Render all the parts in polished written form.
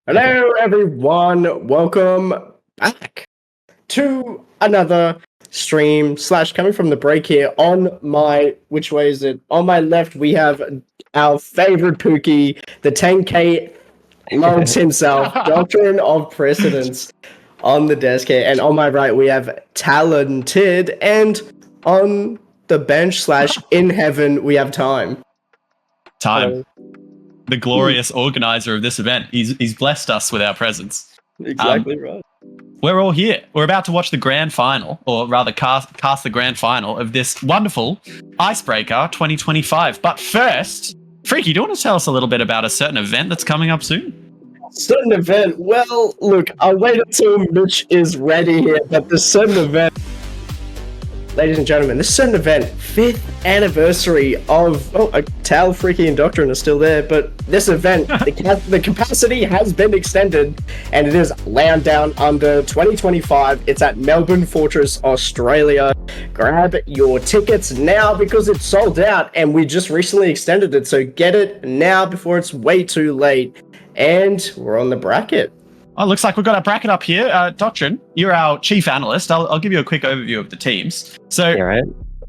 Hello, everyone. Welcome back to another stream / coming from the break here. Which way is it? On my left, we have our favorite Pookie, the 10K Monks himself, Doctrine of Precedence, on the desk here. And on my right, we have Talented. And on the bench / in heaven, we have Time. Time. The glorious organizer of this event. He's blessed us with our presence. Exactly right. We're all here. We're about to watch the grand final, or rather cast the grand final of this wonderful Icebreaker 2025. But first, Freaky, do you want to tell us a little bit about a certain event that's coming up soon? Certain event? Well, look, I'll wait until Mitch is ready here, but the certain event, ladies and gentlemen, this certain event, 5th anniversary of, Tal, Freaky, and Doctrine are still there, but this event, the capacity has been extended, and it is Land Down Under 2025. It's at Melbourne Fortress, Australia. Grab your tickets now because it's sold out, and we just recently extended it, so get it now before it's way too late. And we're on the bracket. Oh, looks like we've got our bracket up here. Doctrine, you're our chief analyst. I'll give you a quick overview of the teams. So, yeah, right.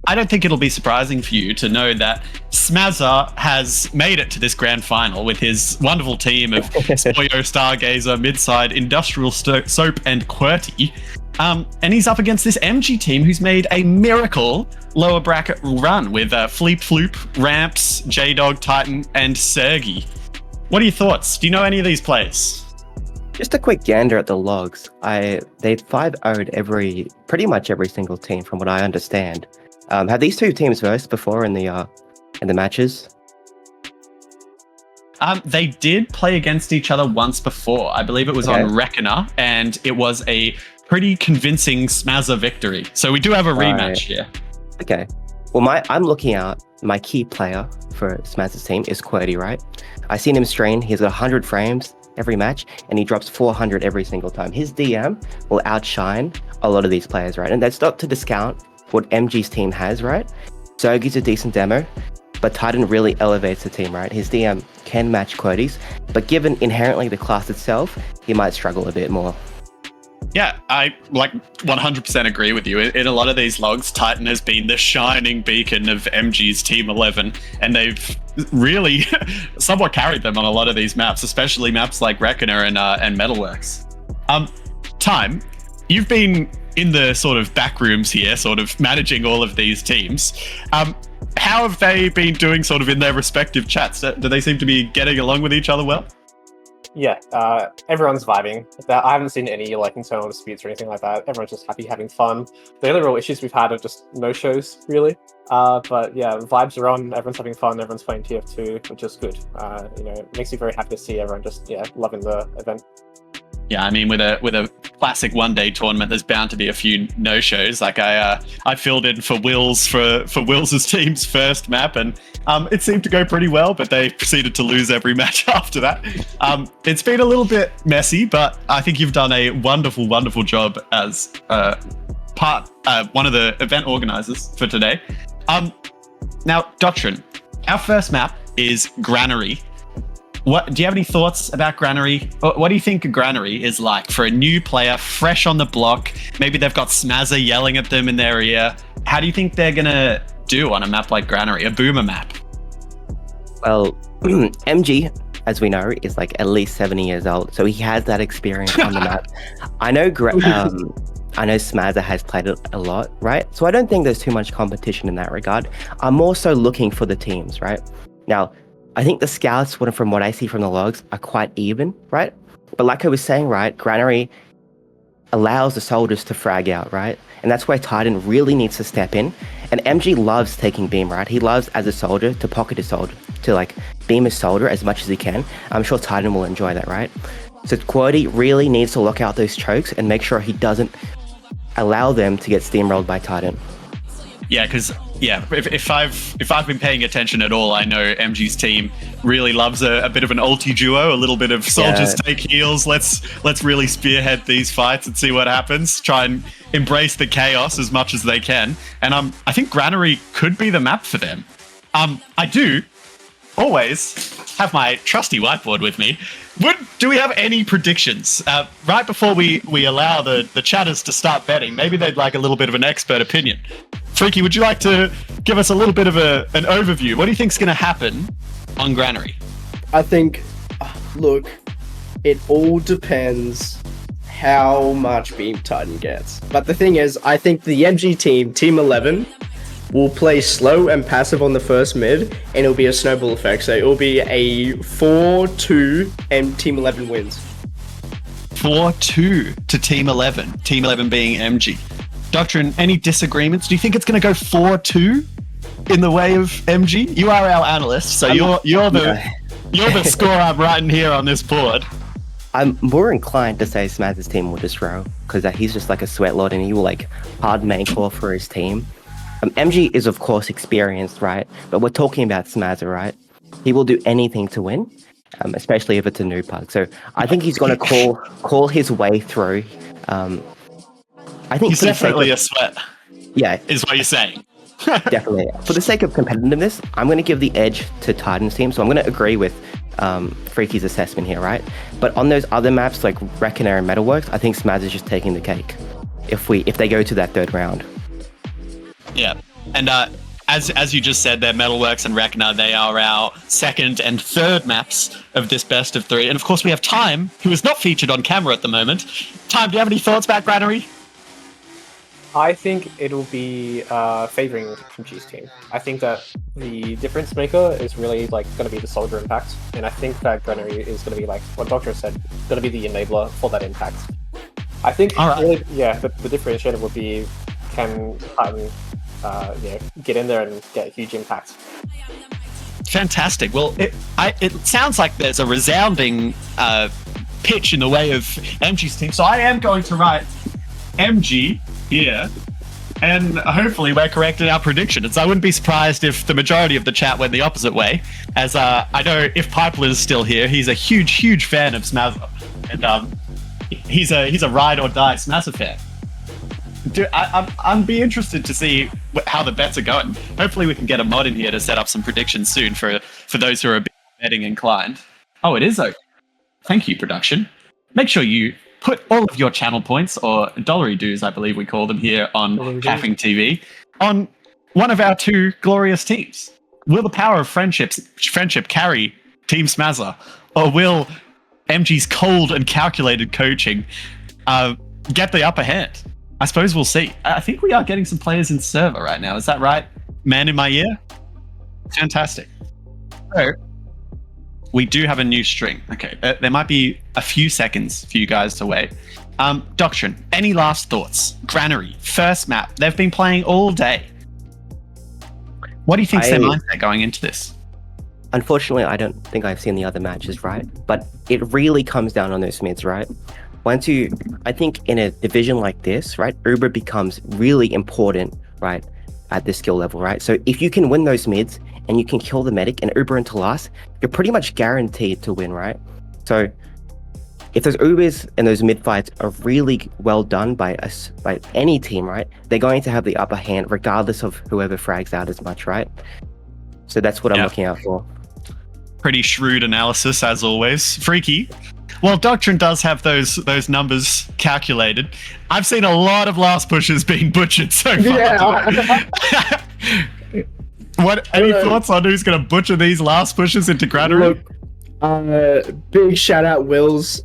I don't think it'll be surprising for you to know that Smazza has made it to this grand final with his wonderful team of Spoyo, Stargazer, Midside, Industrial Soap, and QWERTY. And he's up against this MG team who's made a miracle lower bracket run with Fleep Floop, Ramps, J-Dog, Titan, and Sergi. What are your thoughts? Do you know any of these players? Just a quick gander at the logs. They'd 5-0'd pretty much every single team, from what I understand. Have these two teams versed before in the matches? They did play against each other once before. I believe it was on Reckoner, and it was a pretty convincing Smazza victory. So we do have a rematch here. Okay. Well, I'm looking out. My key player for Smazza's team is QWERTY, right? I seen him strain. He's got 100 frames every match, and he drops 400 every single time. His DM will outshine a lot of these players, right? And that's not to discount what MG's team has, right? Sergi's a decent demo, but Titan really elevates the team, right? His DM can match QWERTY's, but given inherently the class itself, he might struggle a bit more. Yeah, I 100% agree with you. In a lot of these logs, Titan has been the shining beacon of MG's Team 11, and they've really somewhat carried them on a lot of these maps, especially maps like Reckoner and Metalworks. Time, you've been in the sort of back rooms here, sort of managing all of these teams. How have they been doing sort of in their respective chats? Do they seem to be getting along with each other well? Yeah, everyone's vibing. I haven't seen any internal disputes or anything like that. Everyone's just happy, having fun. The only real issues we've had are just no-shows, really. But yeah, vibes are on. Everyone's having fun. Everyone's playing TF2, which is good. It makes me very happy to see everyone just loving the event. Yeah, I mean, with a classic one-day tournament, there's bound to be a few no-shows. Like I filled in for Will's for Will's team's first map, and it seemed to go pretty well, but they proceeded to lose every match after that. It's been a little bit messy, but I think you've done a wonderful, wonderful job as one of the event organizers for today. Now, Doctrine, our first map is Granary. Do you have any thoughts about Granary? What do you think Granary is like for a new player, fresh on the block? Maybe they've got Smazza yelling at them in their ear. How do you think they're going to do on a map like Granary, a boomer map? Well, MG, as we know, is at least 70 years old, so he has that experience on the map. I know Smazza has played it a lot, right? So I don't think there's too much competition in that regard. I'm more so looking for the teams, right? Now, I think the scouts, from what I see from the logs, are quite even, right? But like I was saying, right, Granary allows the soldiers to frag out, right? And that's where Titan really needs to step in. And MG loves taking beam, right? He loves, as a soldier, to pocket his soldier, to beam his soldier as much as he can. I'm sure Titan will enjoy that, right? So QWERTY really needs to lock out those chokes and make sure he doesn't allow them to get steamrolled by Titan. Yeah, because if I've been paying attention at all, I know MG's team really loves a bit of an ulti duo, a little bit of soldiers take heals. Let's really spearhead these fights and see what happens. Try and embrace the chaos as much as they can. And I think Granary could be the map for them. I do always have my trusty whiteboard with me. Do we have any predictions? Right before we allow the chatters to start betting, maybe they'd like a little bit of an expert opinion. Freaky, would you like to give us a little bit of an overview? What do you think's going to happen on Granary? I think, look, it all depends how much Beam Titan gets. But the thing is, I think the MG team, Team 11, will play slow and passive on the first mid, and it'll be a snowball effect. So it'll be a 4-2 and Team 11 wins. 4-2 to Team 11. Team 11 being MG. Doctrine, any disagreements? Do you think it's going to go 4-2 in the way of MG? You are our analyst, so you're the score I'm writing here on this board. I'm more inclined to say Smaz's team will just row, because he's just like a sweat lord and he will like hard main core for his team. MG is of course experienced, right? But we're talking about Smazza, right? He will do anything to win, especially if it's a new pug. So I think he's going to call his way through. I think he's definitely a sweat. Yeah, is what you're saying. Definitely. For the sake of competitiveness, I'm going to give the edge to Titan's team. So I'm going to agree with Freaky's assessment here, right? But on those other maps like Granary and Metalworks, I think Smaz is just taking the cake if they go to that third round. Yeah, and as you just said there, Metalworks and Granary, they are our second and third maps of this best of three. And of course we have Time, who is not featured on camera at the moment. Time, do you have any thoughts about Granary? I think it'll be favoring MG's team. I think that the difference maker is really like going to be the soldier impact, and I think that Granary is going to be like what Doctor said, going to be the enabler for that impact. I think really, the differentiator would be can Titan get in there and get a huge impact. Fantastic. Well, it sounds like there's a resounding pitch in the way of MG's team, so I am going to write MG here, and hopefully we're correct in our predictions. I wouldn't be surprised if the majority of the chat went the opposite way, as I know if Piper is still here, he's a huge fan of Smazza, and he's a ride or die Smazza fan. I'm be interested to see how the bets are going. Hopefully we can get a mod in here to set up some predictions soon for those who are a bit betting inclined. Oh, it is okay. Thank you, production. Make sure you put all of your channel points, or dollary dues, I believe we call them here on CappingTV, on one of our two glorious teams. Will the power of friendship carry Team Smazza, or will MG's cold and calculated coaching get the upper hand? I suppose we'll see. I think we are getting some players in server right now. Is that right? Man in my ear? Fantastic. So, we do have a new string. Okay, there might be a few seconds for you guys to wait. Doctrine, any last thoughts? Granary, first map. They've been playing all day. What do you think's their mindset going into this? Unfortunately, I don't think I've seen the other matches, right? But it really comes down on those mids, right? I think in a division like this, right, Uber becomes really important, right, at this skill level, right? So if you can win those mids and you can kill the medic and Uber into last, you're pretty much guaranteed to win, right? So if those Ubers and those mid fights are really well done by any team, right, they're going to have the upper hand regardless of whoever frags out as much, right? So that's what I'm looking out for. Pretty shrewd analysis as always. Freaky. Well, Doctrine does have those numbers calculated. I've seen a lot of last pushes being butchered so far. Yeah. Any thoughts on who's going to butcher these last pushes into Granary? Look, big shout out Will's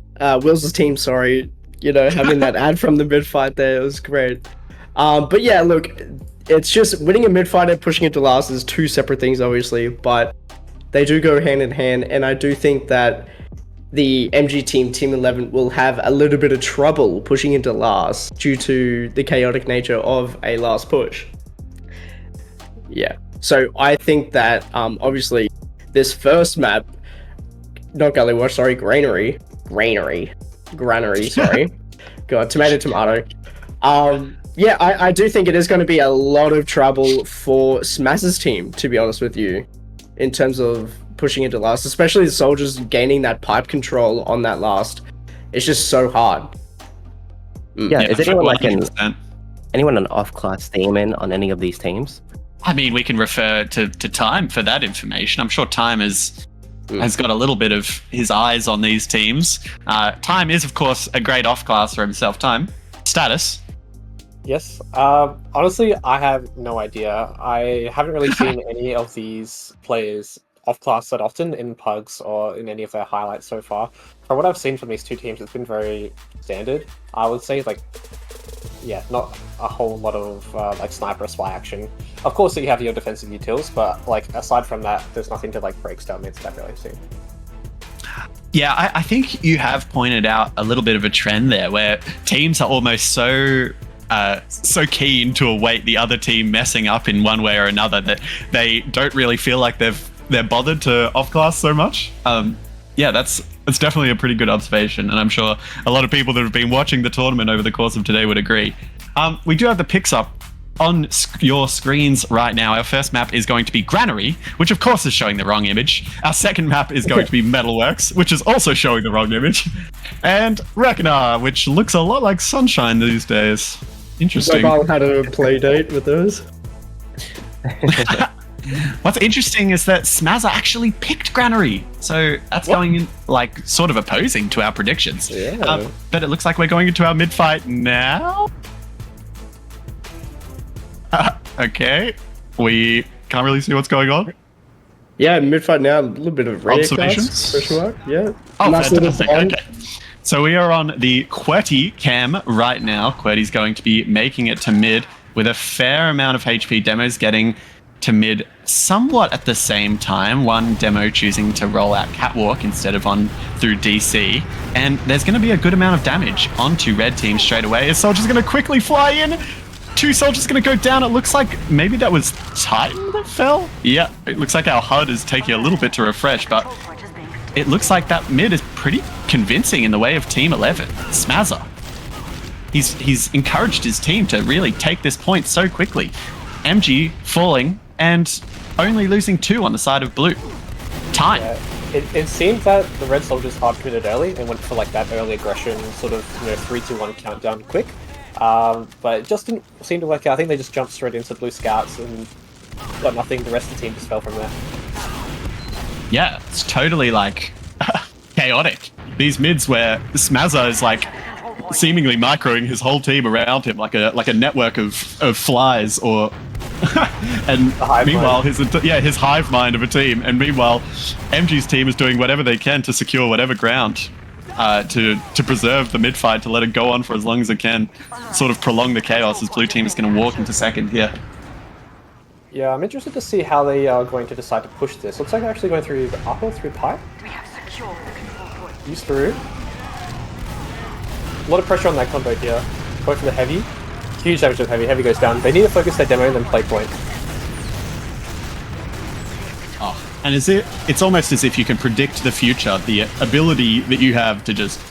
team. Sorry, having that ad from the mid fight there, it was great. But yeah, look, it's just winning a mid fight and pushing it to last is two separate things, obviously, but they do go hand in hand, and I do think that the MG team, Team 11, will have a little bit of trouble pushing into last due to the chaotic nature of a last push. Yeah, so I think that obviously this first map, not Gullywash, sorry, Granary, sorry. God, tomato. Yeah, I do think it is going to be a lot of trouble for Smaz's team, to be honest with you, in terms of pushing into last, especially the soldiers gaining that pipe control on that last. It's just so hard. Yeah, is anyone an off-class demon on any of these teams? I mean, we can refer to Time for that information. I'm sure Time is has got a little bit of his eyes on these teams. Time is, of course, a great off-class for himself. Time. Status. Yes. Honestly, I have no idea. I haven't really seen any of these players off-class that often in pugs or in any of their highlights so far. From what I've seen from these two teams, it's been very standard. I would say, like, yeah, not a whole lot of like sniper or spy action. Of course, you have your defensive utils, but like aside from that, there's nothing to like break stalemates that I've really seen. Yeah, I think you have pointed out a little bit of a trend there, where teams are almost so keen to await the other team messing up in one way or another that they don't really feel like they're bothered to off-class so much. Yeah, that's definitely a pretty good observation, and I'm sure a lot of people that have been watching the tournament over the course of today would agree. We do have the picks up on your screens right now. Our first map is going to be Granary, which of course is showing the wrong image. Our second map is going to be Metalworks, which is also showing the wrong image. And Granary, which looks a lot like Sunshine these days. Interesting. Mobile had a play date with those. What's interesting is that Smazza actually picked Granary, so that's going in like sort of opposing to our predictions. Yeah. But it looks like we're going into our mid-fight now. Okay, we can't really see what's going on. Yeah, mid-fight now, a little bit of radio Observations? class, question mark, yeah. Oh, Nice little fantastic. bond. Okay. So we are on the QWERTY cam right now. QWERTY's going to be making it to mid with a fair amount of HP. Demos getting to mid somewhat at the same time. One demo choosing to roll out Catwalk instead of on through DC. And there's going to be a good amount of damage onto red team straight away. A soldier's going to quickly fly in. Two soldiers going to go down. It looks like maybe that was Titan that fell. Yeah, it looks like our HUD is taking a little bit to refresh, but it looks like that mid is pretty convincing in the way of Team 11. Smazza. He's encouraged his team to really take this point so quickly. MG falling and only losing 2 on the side of blue. Time. Yeah. It seemed that the red soldiers hard committed early and went for like that early aggression, sort of 3-2-1 countdown quick. But it just didn't seem to work out. I think they just jumped straight into blue scouts and got nothing. The rest of the team just fell from there. Yeah, it's totally like chaotic. These mids where Smazza is like seemingly microing his whole team around him like a network of flies or and meanwhile his hive mind of a team, and meanwhile MG's team is doing whatever they can to secure whatever ground to preserve the mid fight, to let it go on for as long as it can, sort of prolong the chaos as blue team is going to walk into second here. Yeah, I'm interested to see how they are going to decide to push this. Looks like they're actually going through the upper, through pipe. We have secured the control point. Use through. A lot of pressure on that combo here. Going for the heavy. Huge damage with heavy. Heavy goes down. They need to focus their demo and then play point. Oh, and it's almost as if you can predict the future, the ability that you have to just...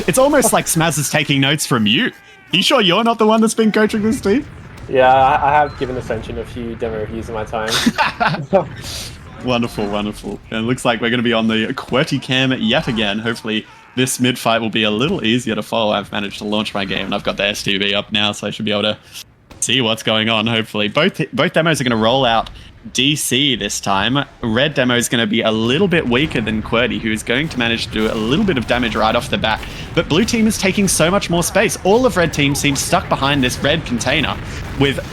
It's almost like Smaz is taking notes from you. Are you sure you're not the one that's been coaching this team? Yeah, I have given Ascension a few demo reviews in my time. Wonderful, wonderful. And it looks like we're going to be on the QWERTY cam yet again. Hopefully this mid fight will be a little easier to follow. I've managed to launch my game and I've got the STV up now, so I should be able to see what's going on, hopefully. Both demos are going to roll out DC this time. Red demo is going to be a little bit weaker than QWERTY, who is going to manage to do a little bit of damage right off the bat. But blue team is taking so much more space. All of red team seems stuck behind this red container, with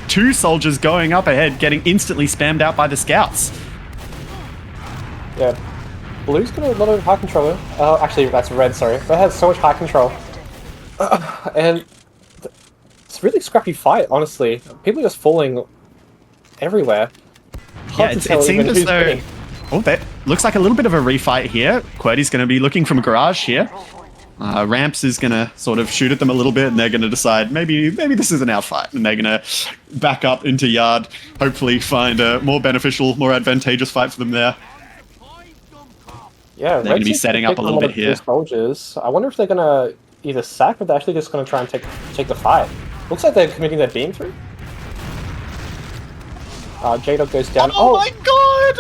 2 soldiers going up ahead, getting instantly spammed out by the scouts. Yeah. Blue's got a lot of high control. Actually, that's red, sorry. Red has so much high control. And it's a really scrappy fight, honestly. People are just falling everywhere. Yeah, it seems as though... Oh, that looks like a little bit of a refight here. QWERTY's going to be looking from a garage here. Ramps is going to sort of shoot at them a little bit, and they're going to decide maybe this isn't our fight, and they're going to back up into yard, hopefully find a more beneficial, more advantageous fight for them there. Yeah, they're going to be setting up a little bit here. Soldiers. I wonder if they're going to either sack or they're actually just going to try and take the fight. Looks like they're committing their beam through. J-Dog goes down. Oh my god!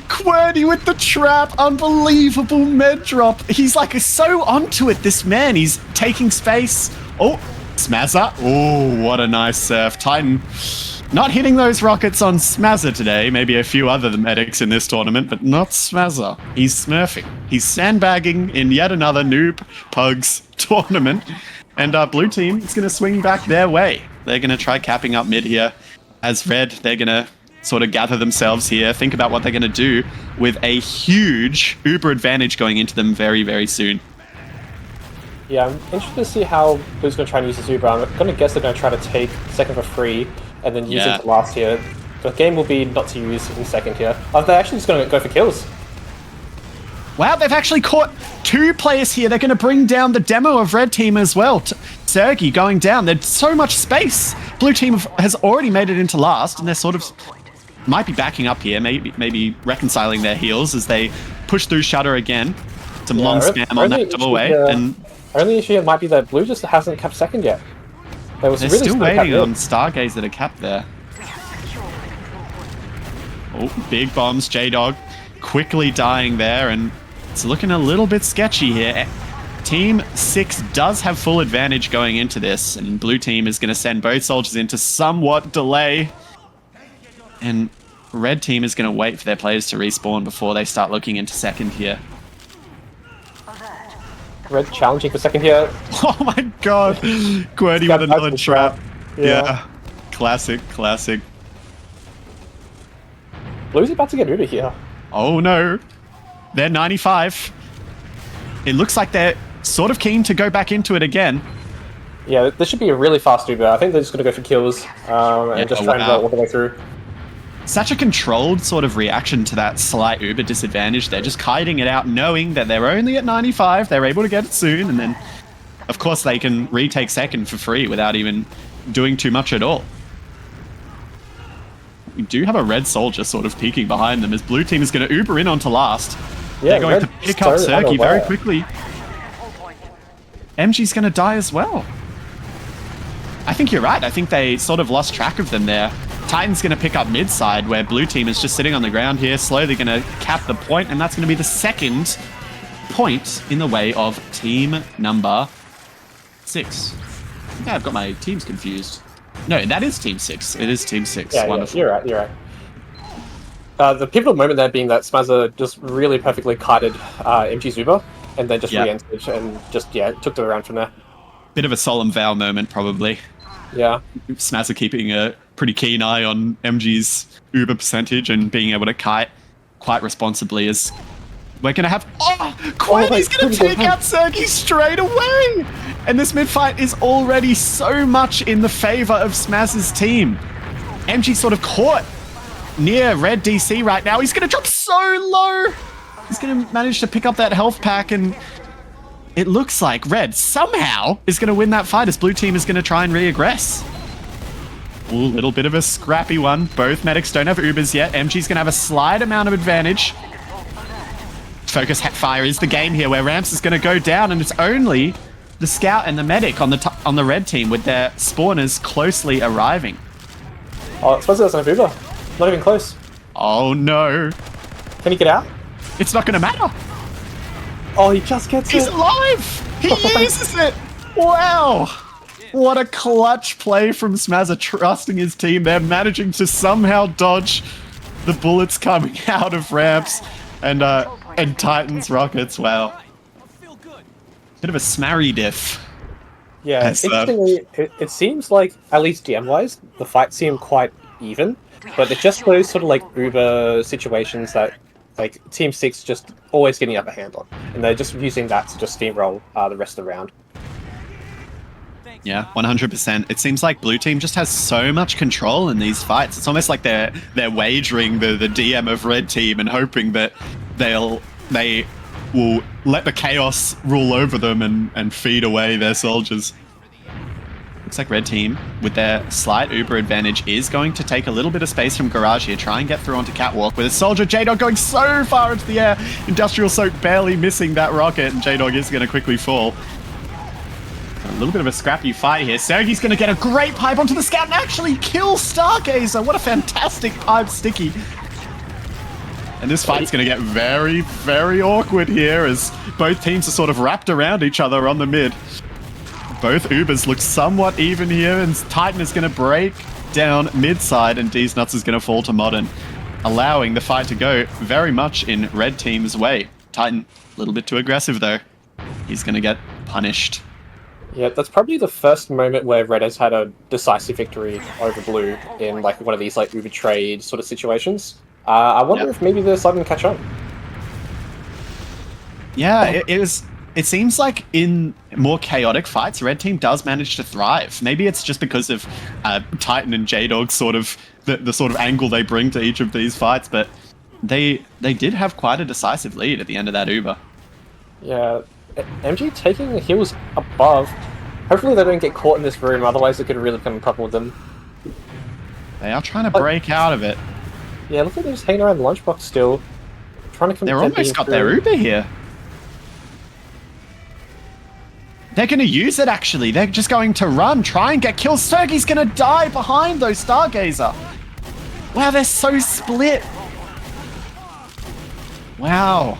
QWERTY with the trap. Unbelievable med drop. He's like so onto it, this man. He's taking space. Oh, Smazza. Oh, what a nice surf. Titan Not hitting those rockets on Smazza today. Maybe a few other medics in this tournament, but not Smazza. He's smurfing. He's sandbagging in yet another noob pugs tournament. And blue team is going to swing back their way. They're going to try capping up mid here. As red, they're going to sort of gather themselves here, think about what they're going to do with a huge Uber advantage going into them very, very soon. Yeah, I'm interested to see how Blue's going to try and use this Uber. I'm going to guess they're going to try to take second for free and then use it to last here. The game will be not to use in second here. They're actually just going to go for kills. Wow, they've actually caught 2 players here. They're going to bring down the demo of red team as well. Sergi going down. There's so much space. Blue team has already made it into last, and they're sort of might be backing up here, maybe reconciling their heals as they push through Shutter again. Some long spam on that double way. And only issue might be that Blue just hasn't capped second yet. They're still waiting on Stargazer to cap there. Oh, big bombs. J-Dog quickly dying there, and it's looking a little bit sketchy here. Team 6 does have full advantage going into this, and blue team is going to send both soldiers into somewhat delay. And red team is going to wait for their players to respawn before they start looking into second here. Red challenging for second here. Oh my god! QWERTY with another trap. Yeah. Classic. Blue's about to get Uber here. Oh no. They're 95. It looks like they're sort of keen to go back into it again. Yeah, this should be a really fast Uber. I think they're just going to go for kills and just try and roll all the way through. Such a controlled sort of reaction to that slight Uber disadvantage. They're just kiting it out, knowing that they're only at 95. They're able to get it soon, and then, of course, they can retake second for free without even doing too much at all. We do have a red soldier sort of peeking behind them as blue team is going to Uber in onto last. Yeah, they're going to pick up Sergi very quickly. MG's going to die as well. I think you're right. I think they sort of lost track of them there. Titan's going to pick up mid side where blue team is just sitting on the ground here, slowly going to cap the point, and that's going to be the second point in the way of team number 6. Yeah, I've got my teams confused. No, that is team 6. It is team 6. Yeah, wonderful. You're right. The pivotal moment there being that Smazza just really perfectly kited MG's Uber and then just re-entered and just, took the round from there. Bit of a solemn vow moment, probably. Yeah. Smazza keeping a pretty keen eye on MG's Uber percentage and being able to kite quite responsibly as we're going to have... Oh! QWERTY's going to take out Sergi straight away! And this mid-fight is already so much in the favor of Smazza's team. MG sort of caught near red DC right now. He's going to drop so low! He's going to manage to pick up that health pack, and it looks like red somehow is going to win that fight as blue team is going to try and re-aggress. Ooh, little bit of a scrappy one. Both medics don't have Ubers yet. MG's going to have a slight amount of advantage. Focus fire is the game here where Ramps is going to go down, and it's only the scout and the medic on the red team with their spawners closely arriving. Oh, Smazza doesn't have Uber. Not even close. Oh no. Can he get out? It's not going to matter. Oh, he just gets He's alive! He uses it! Wow! What a clutch play from Smazza, trusting his team. They're managing to somehow dodge the bullets coming out of Ramps and Titan's rockets. Wow. Bit of a smarry diff. Yeah, interestingly, it seems like, at least DM-wise, the fights seem quite even, but it's just those sort of like Uber situations that like Team 6 just always getting the upper hand on, and they're just using that to just steamroll the rest of the round. Yeah, 100%. It seems like blue team just has so much control in these fights. It's almost like they're wagering the DM of red team and hoping that they will let the chaos rule over them and feed away their soldiers. Looks like red team, with their slight Uber advantage, is going to take a little bit of space from Garage here, try and get through onto Catwalk with a soldier. J-Dog going so far into the air. Industrial Soak barely missing that rocket, and J-Dog is going to quickly fall. A little bit of a scrappy fight here. Sergi's going to get a great pipe onto the scout and actually kill Stargazer. What a fantastic pipe sticky. And this fight's going to get very, very awkward here as both teams are sort of wrapped around each other on the mid. Both Ubers look somewhat even here, and Titan is going to break down mid-side, and D's Nuts is going to fall to Modern, allowing the fight to go very much in red team's way. Titan, a little bit too aggressive though. He's going to get punished. Yeah, that's probably the first moment where Red has had a decisive victory over Blue in like one of these like Uber trade sort of situations. I wonder if maybe they're starting to catch on. Yeah, it seems like in more chaotic fights, Red Team does manage to thrive. Maybe it's just because of Titan and J-Dog sort of the sort of angle they bring to each of these fights, but they did have quite a decisive lead at the end of that Uber. Yeah, MG taking the heals above. Hopefully they don't get caught in this room, otherwise it could really become a problem with them. They are trying to break out of it. Yeah, look at them just hanging around the lunchbox still. Trying to come. They're almost got their Uber here. They're going to use it, actually. They're just going to run, try and get kills. Sergey's going to die behind those Stargazer. Wow, they're so split. Wow.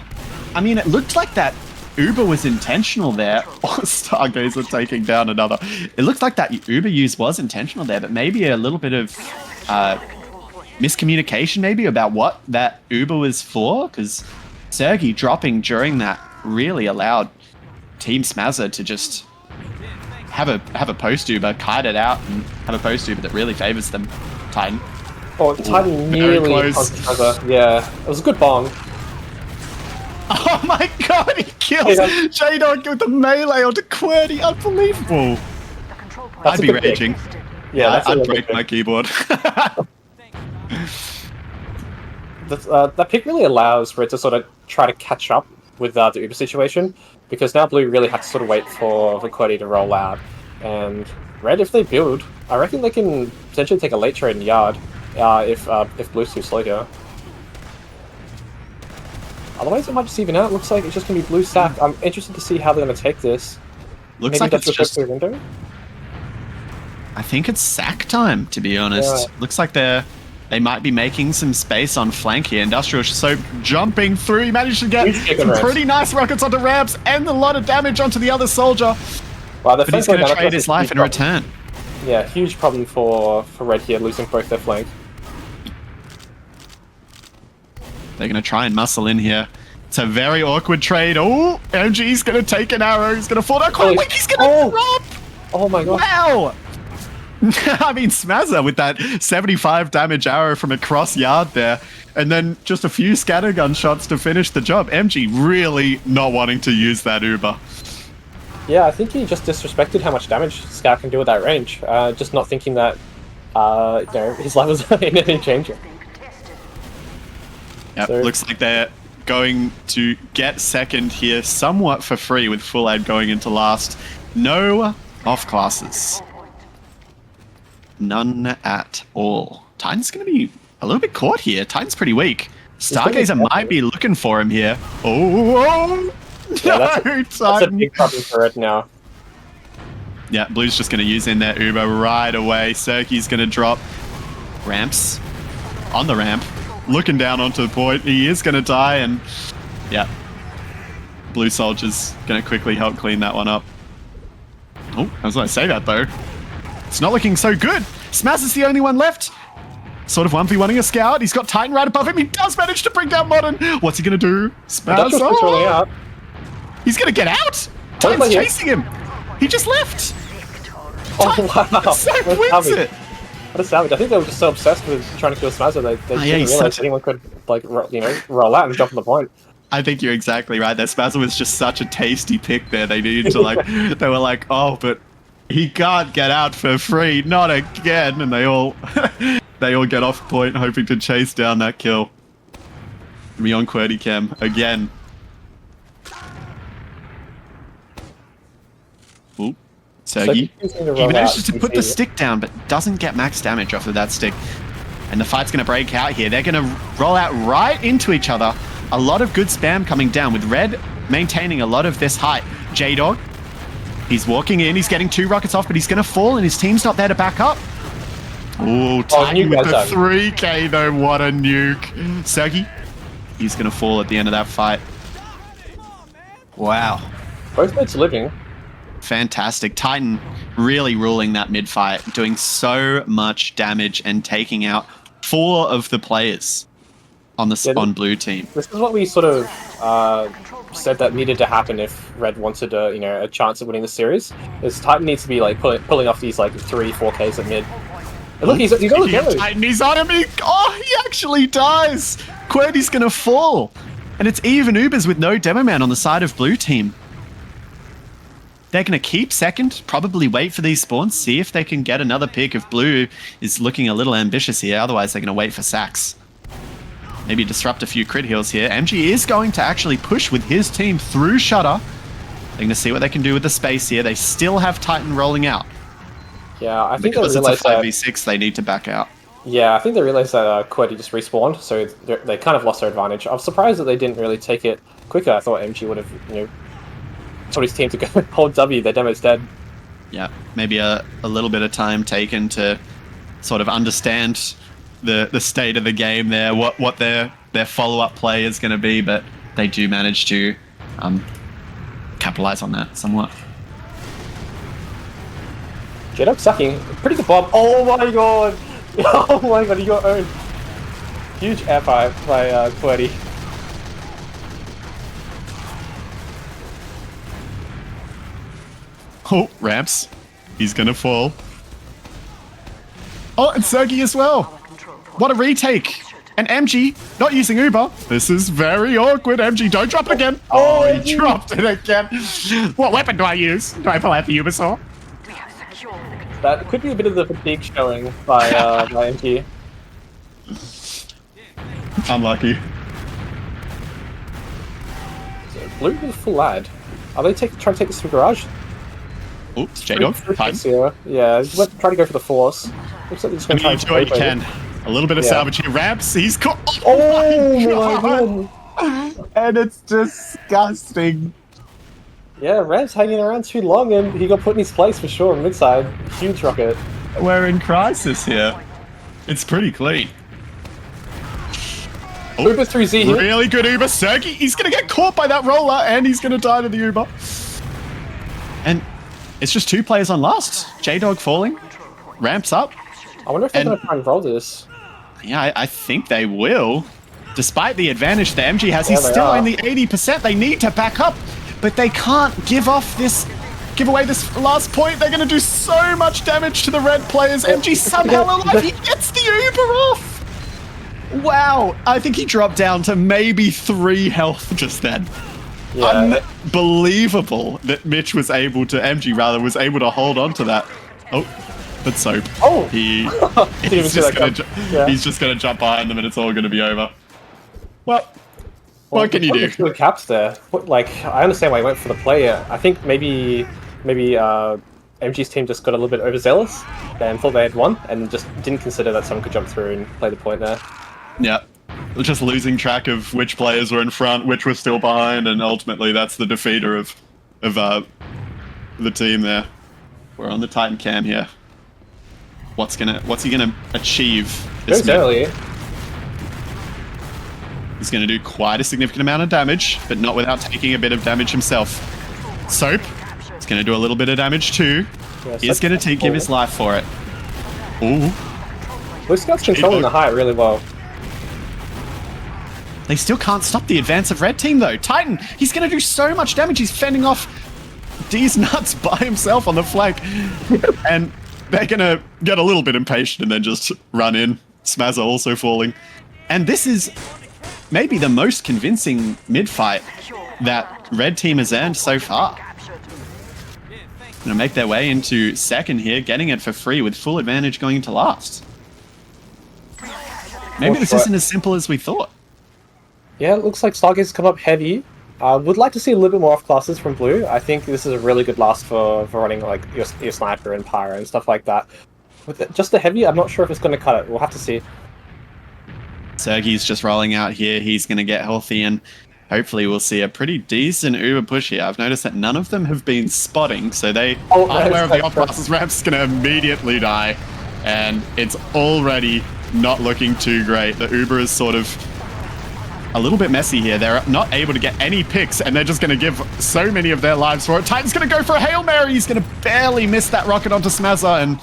I mean, it looked like that Uber was intentional there. Oh, Stargazer taking down another. It looked like that Uber use was intentional there, but maybe a little bit of miscommunication maybe about what that Uber was for, because Sergey dropping during that really allowed Team Smazza to just have a post Uber, kite it out, and have a post Uber that really favors them. Titan. Oh, Titan nearly punched Smazza. Yeah, it was a good bong. Oh my god, he kills J-Dog with the melee onto QWERTY. Unbelievable. I'd be raging. Yeah, I'd break my keyboard. That pick really allows Red to sort of try to catch up with the Uber situation, because now Blue really had to sort of wait for the QWERTY to roll out. And Red, if they build, I reckon they can potentially take a late trade in Yard if Blue's too slow here. Otherwise, it might just even out. Looks like it's just going to be Blue sack. I'm interested to see how they're going to take this. Looks Maybe like that's it's just... window? I think it's sack time, to be honest. Yeah. Looks like they might be making some space on flank here. Industrial Soap jumping through. He managed to get some pretty nice rockets onto ramps and a lot of damage onto the other soldier. Wow, but he's going to trade his life in return. Yeah, huge problem for Red here, losing both their flank. They're going to try and muscle in here. It's a very awkward trade. Oh, MG's going to take an arrow. He's going to fall down. Wait, he's going to drop! Oh my god. Wow! I mean, Smazza with that 75 damage arrow from across Yard there. And then just a few scattergun shots to finish the job. MG really not wanting to use that Uber. Yeah, I think he just disrespected how much damage Scout can do at that range. Just not thinking that his life was in any danger. Yep, so, looks like they're going to get second here somewhat for free with Full Ad going into last. No off classes. None at all. Titan's going to be a little bit caught here. Titan's pretty weak. Stargazer might be looking for him here. Oh, yeah, that's a big problem for it now. Yeah, Blue's just going to use in their Uber right away. Sergey's going to drop ramps on the ramp. Looking down onto the point, he is going to die, and yeah, Blue Soldier's going to quickly help clean that one up. Oh, I was going to say that though. It's not looking so good. Smaz is the only one left. Sort of 1v1ing a Scout. He's got Titan right above him. He does manage to bring down Modern. What's he going to do? Smaz. Out. He's going to get out. Titan's chasing him. He just left. Oh, wow. So wins it. What a savage. I think they were just so obsessed with trying to kill Smazza they didn't realize anyone could, like, roll out and jump on the point. I think you're exactly right. That Smazza was just such a tasty pick there. They needed to, like, they were like, oh, but he can't get out for free. Not again. And they all get off point, hoping to chase down that kill. Me on QWERTY cam again. Ooh. Sergey. He manages to put the stick down, but doesn't get max damage off of that stick. And the fight's going to break out here. They're going to roll out right into each other. A lot of good spam coming down, with Red maintaining a lot of this height. J-Dog, he's walking in. He's getting 2 rockets off, but he's going to fall, and his team's not there to back up. Oh, Tiny with the 3k, though. What a nuke. Sergey, he's going to fall at the end of that fight. Wow. Both mates living. fantastic. Titan really ruling that mid fight, doing so much damage and taking out 4 of the players on the on blue team. This is what we sort of said that needed to happen if Red wanted a chance of winning the series. Is Titan needs to be like pulling off these like 3-4 Ks at mid. And look, he's on the go. Titan, he's on him. He actually dies. QWERTY's gonna fall, and it's even Ubers with no demo man on the side of blue team. They're going to keep second, probably wait for these spawns, see if they can get another pick if blue is looking a little ambitious here. Otherwise, they're going to wait for sacks. Maybe disrupt a few crit heals here. MG is going to actually push with his team through Shutter. They're going to see what they can do with the space here. They still have Titan rolling out. Yeah, I think because it's a 5v6, they need to back out. Yeah, I think they realized that QWERTY just respawned, so they kind of lost their advantage. I was surprised that they didn't really take it quicker. I thought MG would have, told his team to go hold W. Their demo's dead. Yeah, maybe a little bit of time taken to sort of understand the state of the game there, what their follow-up play is going to be, but they do manage to capitalize on that somewhat. J-Dog sucking. Pretty good bomb. Oh my god! Oh my god, he got owned. Huge air pipe by QWERTY. Oh, ramps. He's gonna fall. Oh, and Sergi as well. What a retake. And MG, not using Uber. This is very awkward. MG, don't drop it again. Oh, he dropped it again. What weapon do I use? Do I pull out the Uber saw? That could be a bit of the fatigue showing by MG. Unlucky. So blue with full ad. Are they trying to take this to garage? Oops, J-Dog. Yeah, he's trying to go for the force. Looks like he's going to try do what you can. A little bit of salvage here. Ramps, he's caught. Oh my god! And it's disgusting. Yeah, Ramps hanging around too long and he got put in his place for sure, mid-side. Huge rocket. We're in crisis here. It's pretty clean. Oh, Uber 3Z here. Really good Uber. Sergi, he's going to get caught by that roller and he's going to die to the Uber. And it's just 2 players on last. J-Dog falling. Ramps up. I wonder if they're going to try and roll this. Yeah, I think they will. Despite the advantage that MG has, he's still only 80%. They need to back up, but they can't give away this last point. They're going to do so much damage to the red players. MG somehow alive. He gets the Uber off. Wow. I think he dropped down to maybe 3 health just then. Yeah. Unbelievable that MG was able to hold on to that. Oh, but Soap. Oh, he's just gonna jump behind them and it's all gonna be over. Well, what can you do? Good caps there. I understand why he went for the player. I think maybe MG's team just got a little bit overzealous and thought they had won and just didn't consider that someone could jump through and play the point there. Yeah. Just losing track of which players were in front, which were still behind, and ultimately that's the defeater of the team there. We're on the Titan cam here. What's he gonna achieve this mid? He's gonna do quite a significant amount of damage, but not without taking a bit of damage himself. Soap is gonna do a little bit of damage too. Yeah, he's gonna give his life for it. Ooh. Blue Scout's controlling the height really well. They still can't stop the advance of red team though. Titan, he's going to do so much damage. He's fending off D's nuts by himself on the flank. And they're going to get a little bit impatient and then just run in. Smazza also falling. And this is maybe the most convincing mid-fight that red team has earned so far. Going to make their way into second here, getting it for free with full advantage going into last. Maybe this isn't as simple as we thought. Yeah, it looks like Stargaze's come up heavy. Would like to see a little bit more off classes from blue. I think this is a really good last for running like your sniper and pyro and stuff like that. With just the heavy, I'm not sure if it's going to cut it. We'll have to see. Sergi's just rolling out here. He's going to get healthy and hopefully we'll see a pretty decent Uber push here. I've noticed that none of them have been spotting, so they aren't aware of the off classes. Ramp's going to immediately die, and it's already not looking too great. The Uber is sort of a little bit messy here. They're not able to get any picks, and they're just going to give so many of their lives for it. Titan's going to go for a Hail Mary. He's going to barely miss that rocket onto Smazza, and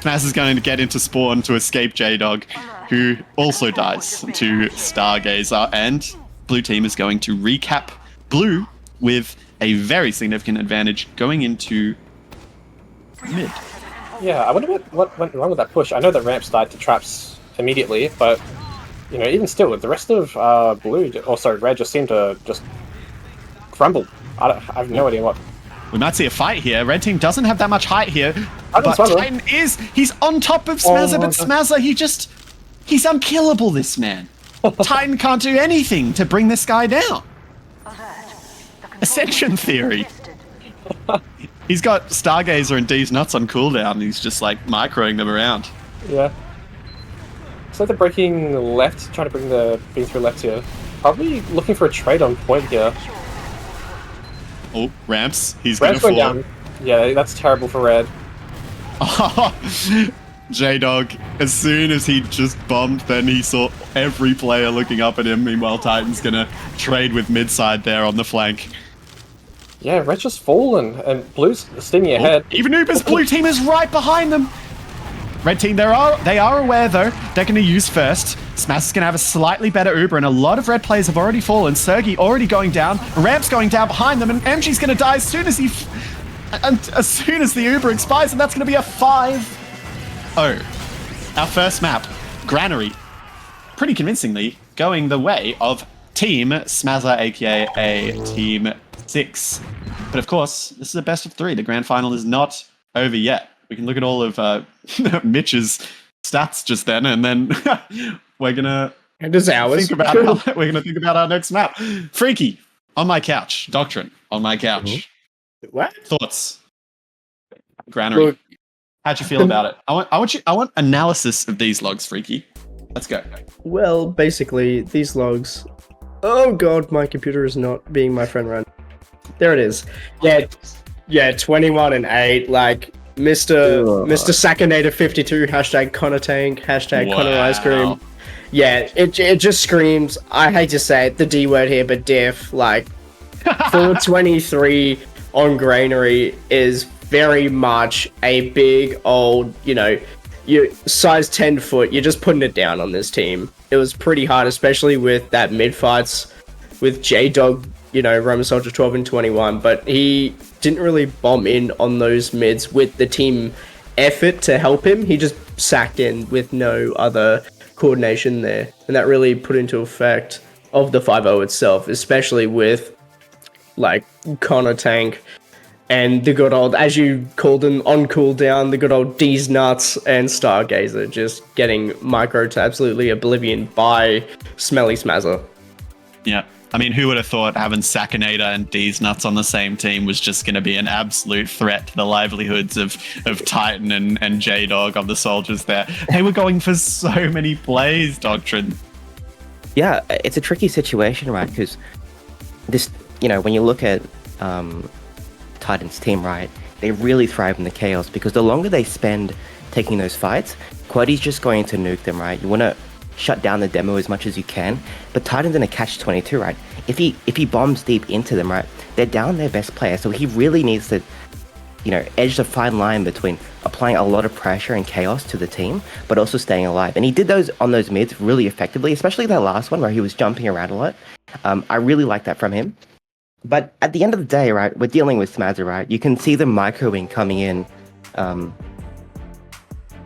Smazza's going to get into spawn to escape J-Dog, who also dies to Stargazer, and blue team is going to recap blue with a very significant advantage going into mid. Yeah, I wonder what went wrong with that push. I know that ramps died to traps immediately, but you know, even still, the rest of red just seemed to just crumble. I have no idea what. We might see a fight here. Red team doesn't have that much height here, I but don't know. Titan he's on top of Smazza, but Smazza, he's unkillable, this man. Titan can't do anything to bring this guy down. Ascension theory. He's got Stargazer and D's nuts on cooldown, and he's just like microing them around. Yeah. So they're breaking left, trying to bring the beam through left here. Probably looking for a trade on point here. Oh, ramps. He's Ramps gonna going fall. down. Yeah, that's terrible for red. J-Dog, as soon as he just bombed, then he saw every player looking up at him. Meanwhile, Titan's gonna trade with midside there on the flank. Yeah, red's just fallen, and blue's steaming ahead. Even Uber's blue team is right behind them. Red team, they are aware though. They're going to use first. Smash is going to have a slightly better Uber, and a lot of red players have already fallen. Sergi already going down. Ramp's going down behind them, and MG's going to die as soon as the Uber expires, and that's going to be a 5-0. Our first map, Granary, pretty convincingly going the way of Team Smazza, aka Team 6. But of course, this is a best of 3. The grand final is not over yet. We can look at all of Mitch's stats just then, and then we're gonna think about our next map. Freaky on my couch, Doctrine on my couch. What? Thoughts? Granary. Look, How'd you feel about it? I want analysis of these logs, Freaky. Let's go. Well, basically, these logs. Oh god, my computer is not being my friend right now. There it is. Yeah, 21 and 8. Like Mr. Sackinator 52. Hashtag Connor Tank. Hashtag Connor Ice Cream. Yeah, it just screams. I hate to say it, the D word here, but diff. Like 423 on Granary is very much a big old, you size 10 foot. You're just putting it down on this team. It was pretty hard, especially with that mid fights with J-Dog, Roman Soldier 12 and 21, but he didn't really bomb in on those mids with the team effort to help him. He just sacked in with no other coordination there, and that really put into effect of the 5-0 itself, especially with like Connor Tank and the good old, as you called him on cooldown, the good old D's nuts and Stargazer just getting micro to absolutely oblivion by Smelly Smazza. Yeah. I mean, who would have thought having Sackinator and D's nuts on the same team was just going to be an absolute threat to the livelihoods of Titan and J-Dog on the soldiers there. They were going for so many plays, Doctrine. Yeah, it's a tricky situation, right? Because this, when you look at Titan's team, right, they really thrive in the chaos, because the longer they spend taking those fights, Quaddy's just going to nuke them, right? You want to shut down the demo as much as you can, but Titan's in a catch-22, right? If he bombs deep into them, right, they're down their best player, so he really needs to, edge the fine line between applying a lot of pressure and chaos to the team, but also staying alive. And he did those on those mids really effectively, especially that last one where he was jumping around a lot. I really like that from him. But at the end of the day, right, we're dealing with Smazza, right? You can see the micro-wing coming in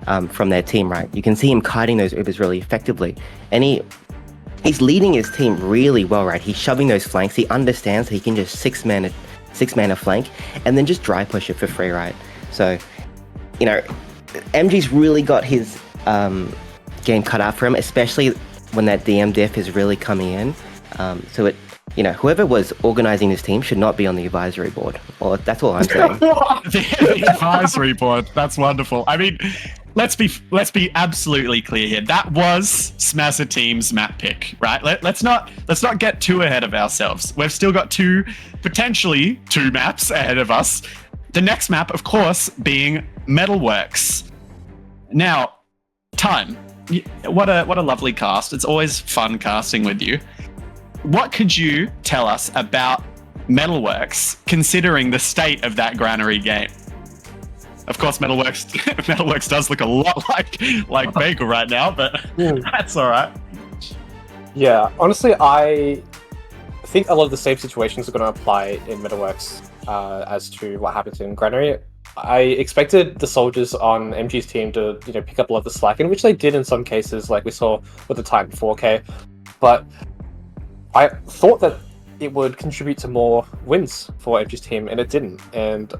from their team, right? You can see him kiting those Ubers really effectively. And he's leading his team really well, right? He's shoving those flanks. He understands he can just six man a flank and then just dry push it for free, right? So, MG's really got his game cut out for him, especially when that DM diff is really coming in. So whoever was organizing this team should not be on the advisory board. Well, that's all I'm saying. The advisory board. That's wonderful. I mean, let's be absolutely clear here. That was Smazza Team's map pick, right? Let's not get too ahead of ourselves. We've still got potentially two maps ahead of us. The next map, of course, being Metalworks. Now, Time. What a lovely cast. It's always fun casting with you. what could you tell us about Metalworks, considering the state of that Granary game? Of course, Metalworks does look a lot like Bagel right now, but that's all right. Yeah, honestly, I think a lot of the same situations are going to apply in Metalworks as to what happens in Granary. I expected the soldiers on MG's team to, pick up a lot of the slack, in which they did in some cases, like we saw with the Titan 4K. But I thought that it would contribute to more wins for MG's team, and it didn't. And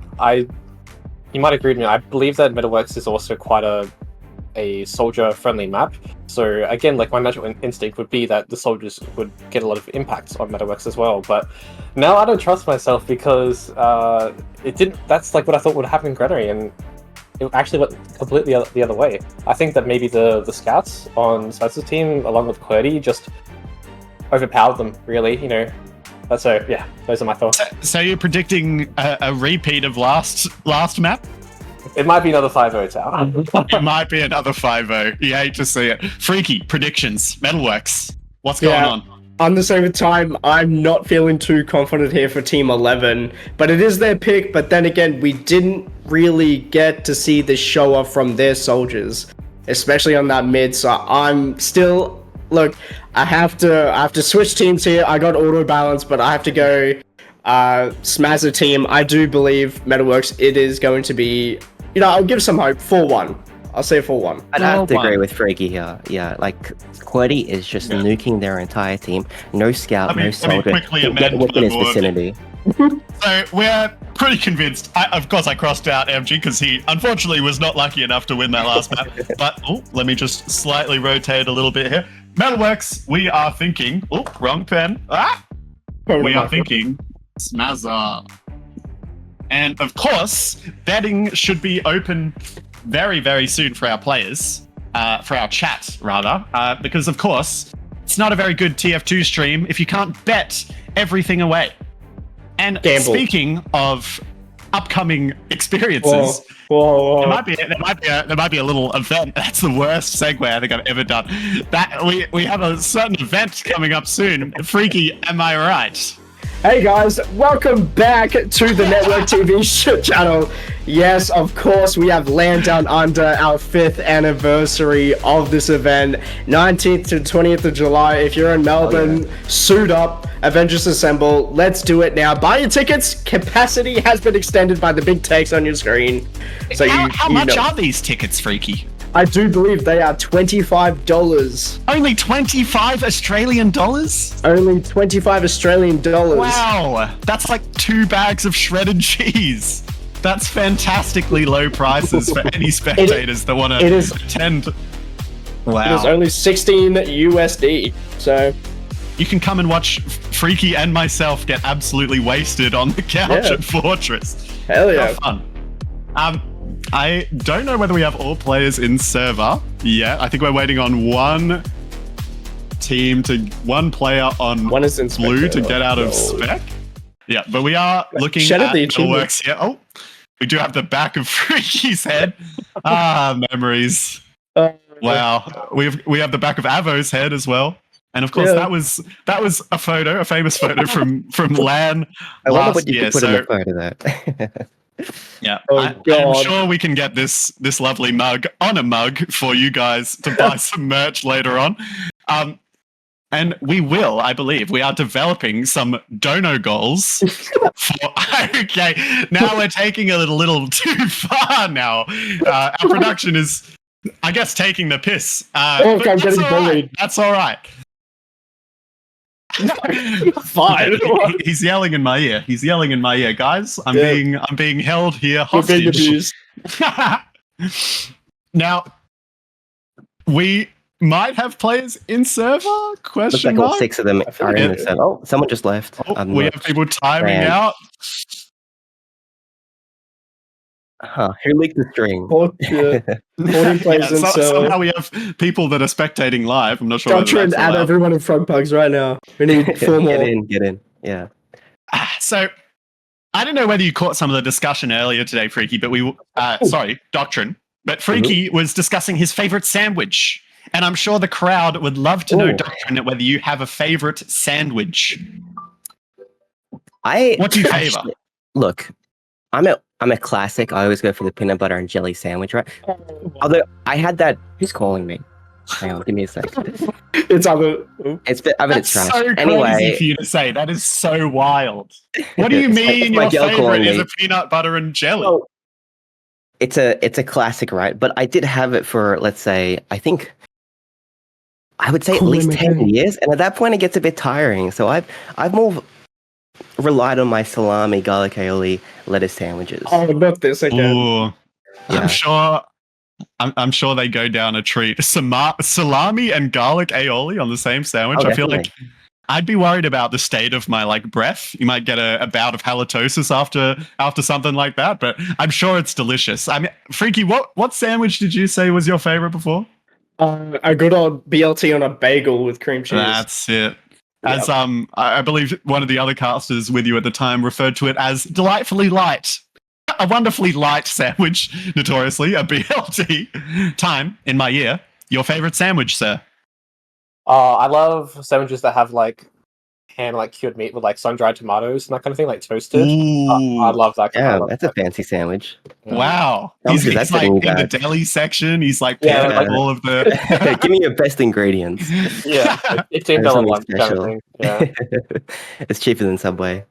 you might agree with me, I believe that Metalworks is also quite a soldier-friendly map. So again, like my natural instinct would be that the soldiers would get a lot of impacts on Metalworks as well. But now I don't trust myself because it didn't. That's like what I thought would happen in Granary, and it actually went completely the other way. I think that maybe the scouts on Spencer's team, along with QWERTY, just overpowered them. Really, That's yeah. Those are my thoughts. So you're predicting a repeat of last map? It might be another 5-0 tower. It might be another 5-0. You hate to see it. Freaky predictions. Metalworks. What's going on? On the same time, I'm not feeling too confident here for Team 11, but it is their pick. But then again, we didn't really get to see the show off from their soldiers, especially on that mid. So I'm still, look, I have to switch teams here. I got auto balance, but I have to go Smazza team. I do believe Metalworks, it is going to be, I'll give some hope. 4-1. I'll say 4-1. I'd have to agree with Freaky here. Yeah, like QWERTY is just nuking their entire team. No scout, no soldier. Get within his vicinity. So we're pretty convinced. Of course, I crossed out MG because he unfortunately was not lucky enough to win that last map. But let me just slightly rotate a little bit here. Metalworks, we are thinking. Wrong pen. We are thinking Smazza. And of course, betting should be open very, very soon for our players, for our chat rather, because of course, it's not a very good TF2 stream if you can't bet everything away. And speaking of upcoming experiences, there might be a little event. That's the worst segue I think I've ever done. That we have a certain event coming up soon. Freaky, am I right? Hey guys, welcome back to the Network TV channel. Yes, of course, we have Land Down Under, our 5th anniversary of this event, 19th to 20th of July. If you're in Melbourne, suit up, Avengers Assemble. Let's do it now. Buy your tickets. Capacity has been extended by the big text on your screen. So how much are these tickets, Freaky? I do believe they are $25. Only 25 Australian dollars? Only 25 Australian dollars. Wow, that's like 2 bags of shredded cheese. That's fantastically low prices for any spectators that want to attend. Wow. It is only 16 USD. So you can come and watch Freaky and myself get absolutely wasted on the couch at Fortress. Hell yeah. Have fun. I don't know whether we have all players in server yet. I think we're waiting on one player on blue to get out of spec. Yeah, but we are looking at Metalworks here. Oh, we do have the back of Freaky's head. Memories. Wow. We have the back of Avo's head as well. And of course, that was a famous photo from LAN last year. Put in the photo there. Yeah, I'm sure we can get this lovely mug on a mug for you guys to buy some merch later on. And we will, I believe, we are developing some dono goals. Okay, now we're taking it a little too far now. Our production is, I guess, taking the piss. I'm getting bullied. That's all right. Fine. He's yelling in my ear. Guys, I'm being held here hostage. Now, we might have players in server? Looks like all 6 of them are in the server. Oh, someone just left. We have people timing out. Who leaked the string? 40 players in server. Somehow we have people that are spectating live. I'm not sure. Doctrine, add everyone in frog pugs right now. We need 4 more. Get in. Yeah. So, I don't know whether you caught some of the discussion earlier today, Freaky, but Doctrine. But Freaky was discussing his favorite sandwich. And I'm sure the crowd would love to know, Ooh. Doctrine, whether you have a favorite sandwich. I What do you favor? actually- Look, I'm a classic. I always go for the peanut butter and jelly sandwich, right? Although I had that. Who's calling me? Hang on, give me a sec. It's either. I bet That's it's trash. so crazy Anyway, for you to say. That is so wild. What do you It's mean my your girl favorite calling is me. a peanut butter and jelly? Oh, it's a classic, right? But I did have it for, let's say, I would say at Call least him 10 again. years, and at that point it gets a bit tiring. So I've more relied on my salami, garlic aioli, lettuce sandwiches. oh, not this again. Ooh, Yeah. I'm sure they go down a treat. Salami and garlic aioli on the same sandwich. Oh, I feel like definitely. I'd be worried about the state of my breath. You might get a bout of halitosis after something like that, but I'm sure it's delicious. I mean, Freaky, what sandwich did you say was your favorite before? A good old BLT on a bagel with cream cheese. That's it. As I believe one of the other casters with you at the time referred to it as delightfully light. A wonderfully light sandwich, notoriously, a BLT. Time in my ear. Your favorite sandwich, sir? I love sandwiches that have ham, cured meat with sun-dried tomatoes and that kind of thing, toasted. Ooh. I love that. I Yeah, love that's a that. fancy sandwich. Yeah. Wow. How much He's is that like setting in the back? deli section. He's Yeah, pairing up like- all of the. Give me your best ingredients. Yeah, $15 Something lunch kind of special. thing. Yeah. It's cheaper than Subway.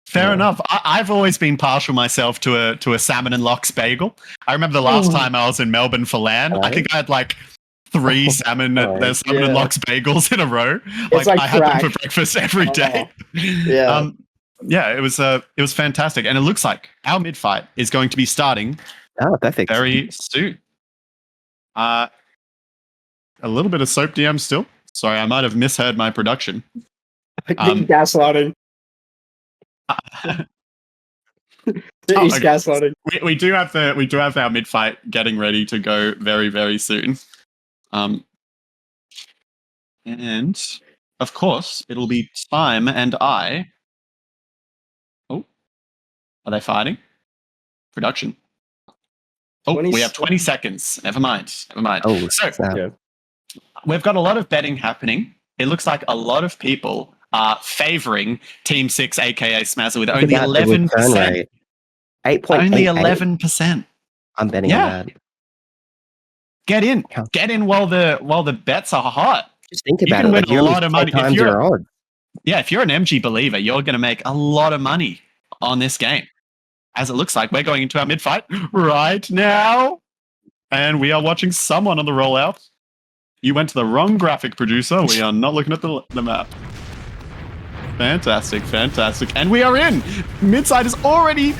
Fair Yeah. enough. I've always been partial myself to a salmon and lox bagel. I remember the last time I was in Melbourne for LAN. I think I had 3 salmon and Yeah. lox bagels in a row. It's I like had them crack. for breakfast every day. Yeah. Yeah, it was fantastic, and it looks like our mid fight is going to be starting Oh, perfect. very soon. A little bit of soap DM still. Sorry, I might have misheard my production. Gaslighting. He's okay. gaslighting. We do have our mid fight getting ready to go very, very soon. And of course it'll be Time and I. Oh, are they fighting? Production. Oh, 20 we have 20 seconds. Never mind. Oh, So snap. Yeah. we've got a lot of betting happening. It looks like a lot of people are favoring Team 6, aka Smazza, with Look only at that, the return 11%. rate. 8.88. Only 11%. I'm betting Yeah. on that. Get in. Count. Get in while the bets are hot. Just think You about can it. win Like, a you're lot only of 10 money. If times you're- your odds. Yeah, if you're an MG believer, you're going to make a lot of money on this game. As it looks like we're going into our mid fight right now. And we are watching someone on the rollout. You went to the wrong graphic producer. We are not looking at the map. Fantastic. And we are in. Midside is already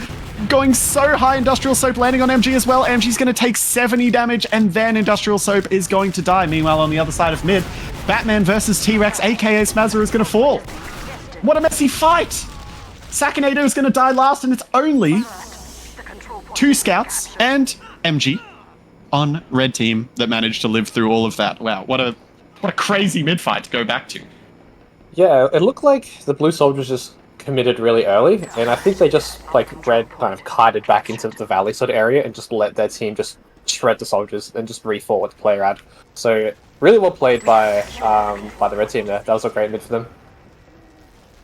going so high. Industrial Soap landing on MG as well. MG's going to take 70 damage, and then Industrial Soap is going to die. Meanwhile, on the other side of mid, Batman versus T-Rex, aka Smazza, is going to fall. What a messy fight! Sakinator is going to die last, and it's only The control point 2 scouts and MG on red team that managed to live through all of that. Wow, what a crazy mid fight to go back to. Yeah, it looked like the blue soldiers just committed really early, and I think they just, red kind of kited back into the valley sort of area and just let their team just shred the soldiers and just re-fought with the player ad. So, really well played by the red team there. That was a great mid for them.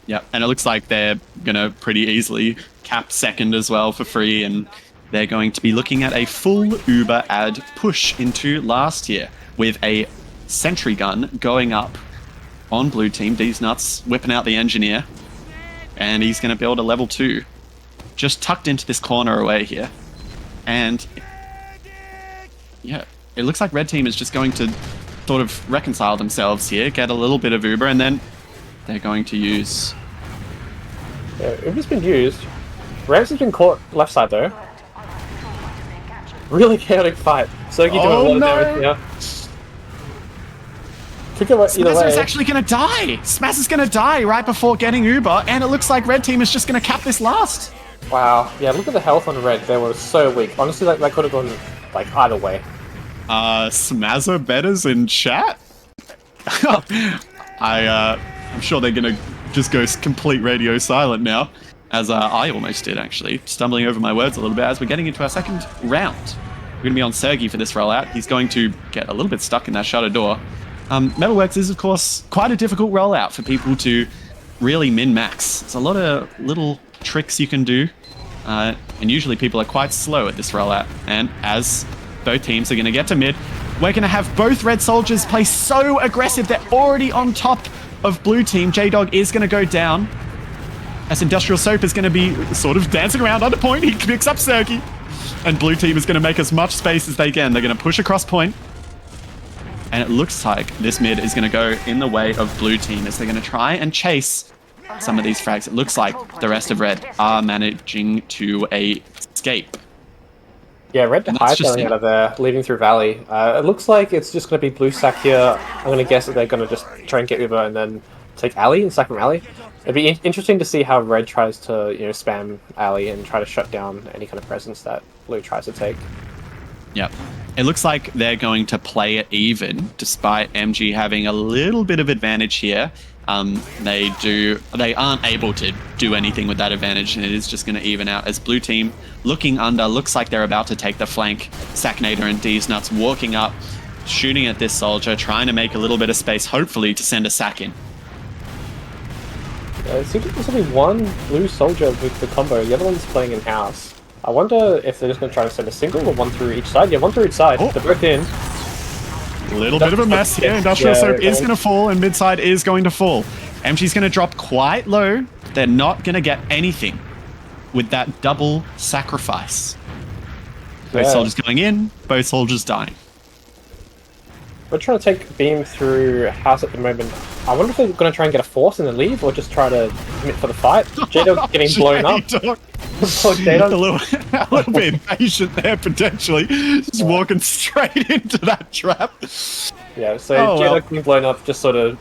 Yeah, and it looks like they're gonna pretty easily cap second as well for free, and they're going to be looking at a full Uber ad push into last year with a sentry gun going up on blue team. D's nuts whipping out the engineer, and he's going to build a level 2 just tucked into this corner away here. And yeah, it looks like red team is just going to sort of reconcile themselves here, get a little bit of Uber, and then they're going to use... Yeah, Uber's been used. Rams has been caught left side though. Really chaotic fight. Soki doing a Oh, lot of no. damage here. Could go either Smazza is way. actually going to die. Smazza is going to die right before getting Uber, and it looks like red team is just going to cap this last. Wow. Yeah, look at the health on red. They were so weak. Honestly, that could have gone either way. Smazza betters in chat? I'm sure they're going to just go complete radio silent now, as I almost did, actually, stumbling over my words a little bit as we're getting into our second round. We're going to be on Sergey for this rollout. He's going to get a little bit stuck in that shutter door. Metalworks is, of course, quite a difficult rollout for people to really min-max. There's a lot of little tricks you can do, and usually people are quite slow at this rollout. And as both teams are going to get to mid, we're going to have both red soldiers play so aggressive. They're already on top of blue team. J-Dog is going to go down, as Industrial Soap is going to be sort of dancing around under point. He picks up Sergey, and blue team is going to make as much space as they can. They're going to push across point. And it looks like this mid is going to go in the way of blue team as they're going to try and chase some of these frags. It looks like the rest of red are managing to escape. Yeah, red to hightailing out of there, leaving through Valley. It looks like it's just going to be blue sack here. I'm going to guess that they're going to just try and get Uber and then take alley and sack from alley. It'd be interesting to see how red tries to, spam alley and try to shut down any kind of presence that blue tries to take. Yep. It looks like they're going to play it even, despite MG having a little bit of advantage here. They aren't able to do anything with that advantage, and it is just going to even out as blue team looking under. Looks like they're about to take the flank. Sacknader and D's Nuts walking up, shooting at this soldier, trying to make a little bit of space, hopefully to send a sack in. It seems like there's only one blue soldier with the combo. The other one's playing in house. I wonder if they're just going to try to send a single or one through each side. Yeah, one through each side. Oh. They're both in. Little bit of a mess here. Industrial Soap is going to fall, and midside is going to fall. MG's going to drop quite low. They're not going to get anything with that double sacrifice. Both soldiers going in, both soldiers dying. We're trying to take beam through house at the moment. I wonder if they're going to try and get a force and then leave, or just try to commit for the fight. J-Dog getting blown up. A little bit impatient there, potentially. Just walking straight into that trap. Yeah, so J-Dog being blown up just sort of,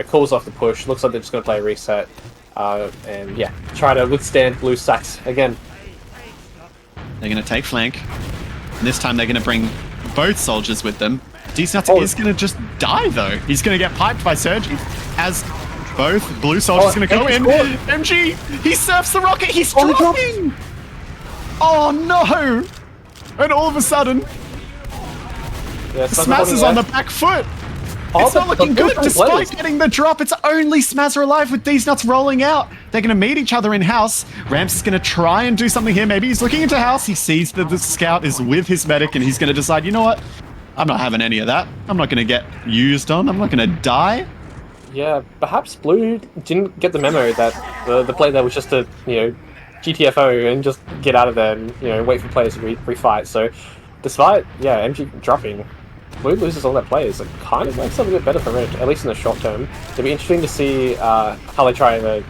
calls off the push. Looks like they're just going to play a reset. And yeah, try to withstand blue sacks again. They're going to take flank. And this time they're going to bring both soldiers with them. D-Nuts is going to just die, though. He's going to get piped by Sergi as both blue soldiers going to go in. MG, he surfs the rocket. He's dropping. Oh, no. And all of a sudden, Smaz is on the back foot. It's not looking good, despite getting the drop. It's only Smaz alive with these nuts rolling out. They're going to meet each other in house. Ramps is going to try and do something here. Maybe he's looking into house. He sees that the scout is with his medic, and he's going to decide, you know what? I'm not having any of that. I'm not going to get used on. I'm not going to die. Yeah, perhaps blue didn't get the memo that the play there was just to, GTFO and just get out of there and, wait for players to refight. So, despite, MG dropping, blue loses all their players. It kind of makes it a bit better for red, at least in the short term. It'll be interesting to see how they try to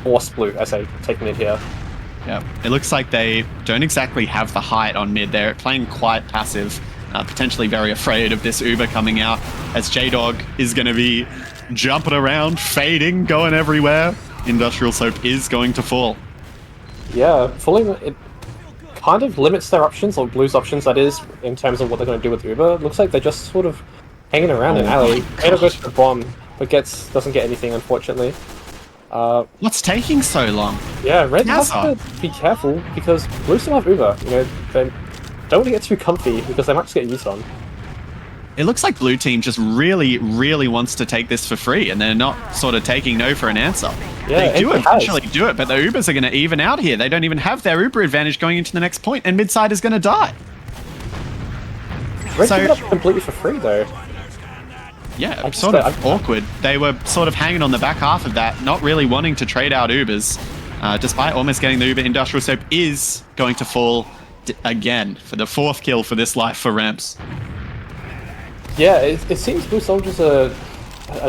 force blue as they take mid here. Yeah, it looks like they don't exactly have the height on mid. They're playing quite passive, potentially very afraid of this Uber coming out, as J-Dog is going to be jumping around, fading, going everywhere. Industrial Soap is going to fall. Yeah, falling, it kind of limits their options, or blue's options that is, in terms of what they're going to do with Uber. Looks like they're just sort of hanging around in alley. J-Dog goes for the bomb, but doesn't get anything, unfortunately. What's taking so long? Yeah, red has to be careful, because blue still have Uber. They don't want to get too comfy, because they might just get used on. It looks like blue team just really, really wants to take this for free, and they're not sort of taking no for an answer. Yeah, they do eventually do it, but the Ubers are going to even out here. They don't even have their Uber advantage going into the next point, and midside is going to die. Red gave it up completely for free, though. Yeah, sort of awkward. They were sort of hanging on the back half of that, not really wanting to trade out Ubers. Despite almost getting the Uber, Industrial Soap is going to fall again for the 4th kill for this life for Ramps. Yeah, it seems blue soldiers are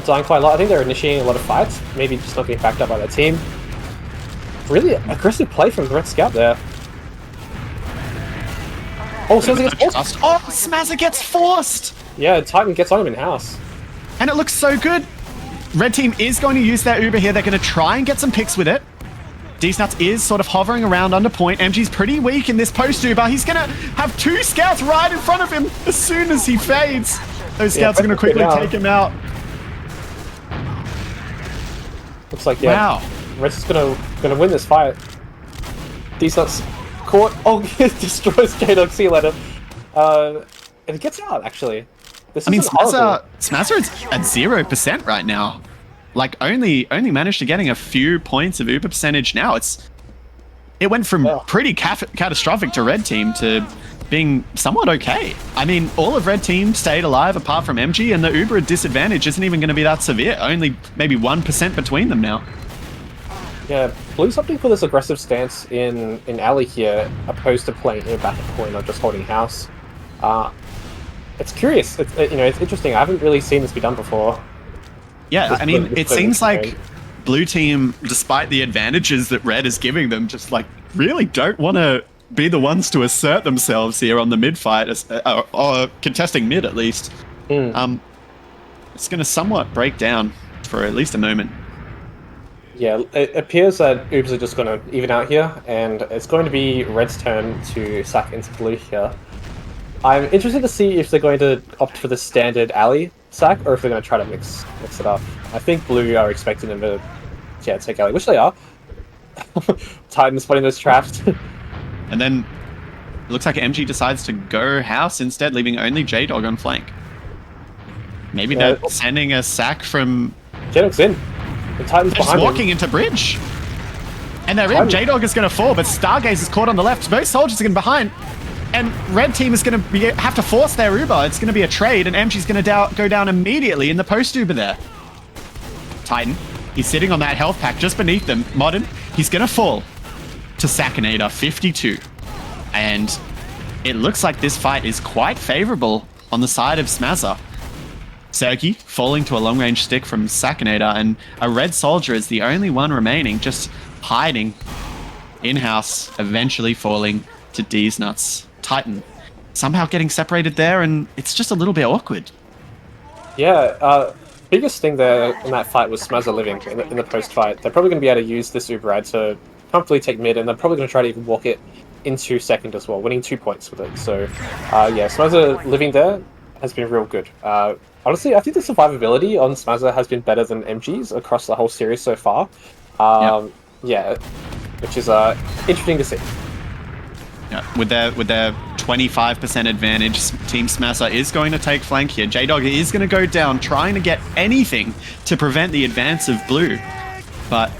dying quite a lot. I think they're initiating a lot of fights, maybe just not getting backed up by their team. Really aggressive play from the Red Scout there. Oh, Smazza gets forced! Oh, Smazza gets forced! Yeah, Titan gets on him in house. And it looks so good. Red team is going to use their Uber here. They're going to try and get some picks with it. D-Nuts is sort of hovering around under point. MG's pretty weak in this post Uber. He's going to have 2 scouts right in front of him as soon as he fades. Those scouts are going to quickly take him out. Looks like, wow. Red's gonna win this fight. D-Nuts caught. Oh, it destroys J-Dog. See you later. It gets out actually. This I mean, isn't horrible. Smazza is at 0% right now. Like only managed to getting a few points of Uber percentage now. It went from pretty catastrophic to red team to being somewhat okay. I mean, all of red team stayed alive apart from MG, and the Uber disadvantage isn't even going to be that severe. Only maybe 1% between them now. Yeah, Blue's opting for this aggressive stance in alley here, opposed to playing in back at point or just holding house. It's curious. It's interesting. I haven't really seen this be done before. Yeah, I mean, it seems like blue team, despite the advantages that red is giving them, just like really don't want to be the ones to assert themselves here on the mid fight, or contesting mid at least. It's going to somewhat break down for at least a moment. Yeah, it appears that Ubers are just going to even out here, and it's going to be red's turn to sack into blue here. I'm interested to see if they're going to opt for the standard alley sack, or if they're going to try to mix it up. I think blue are expecting them to take alley, which they are. Titan spotting those traps. And then it looks like MG decides to go house instead, leaving only J-Dog on flank. Maybe they're sending a sack from... J-Dog's in. The Titan's just behind walking him. into bridge. And they're in. J-Dog is going to fall, but Stargaze is caught on the left. Both soldiers are going behind. And red team is going to have to force their Uber. It's going to be a trade, and MG's going to go down immediately in the post Uber there. Titan, he's sitting on that health pack just beneath them. Modern, he's going to fall to Sackinator, 52. And it looks like this fight is quite favorable on the side of Smazza. Sergi falling to a long-range stick from Sackinator, and a red soldier is the only one remaining, just hiding in-house, eventually falling to D's nuts. Titan somehow getting separated there, and it's just a little bit awkward. Yeah, biggest thing there in that fight was Smazza living in the post-fight. They're probably going to be able to use this Uber ride to comfortably take mid, and they're probably going to try to even walk it into second as well, winning 2 points with it. So, yeah, Smazza living there has been real good. Honestly, I think the survivability on Smazza has been better than MG's across the whole series so far. Yeah, which is interesting to see. Yeah, with their 25% advantage, Team Smazza is going to take flank here. J-Dog is going to go down, trying to get anything to prevent the advance of blue. But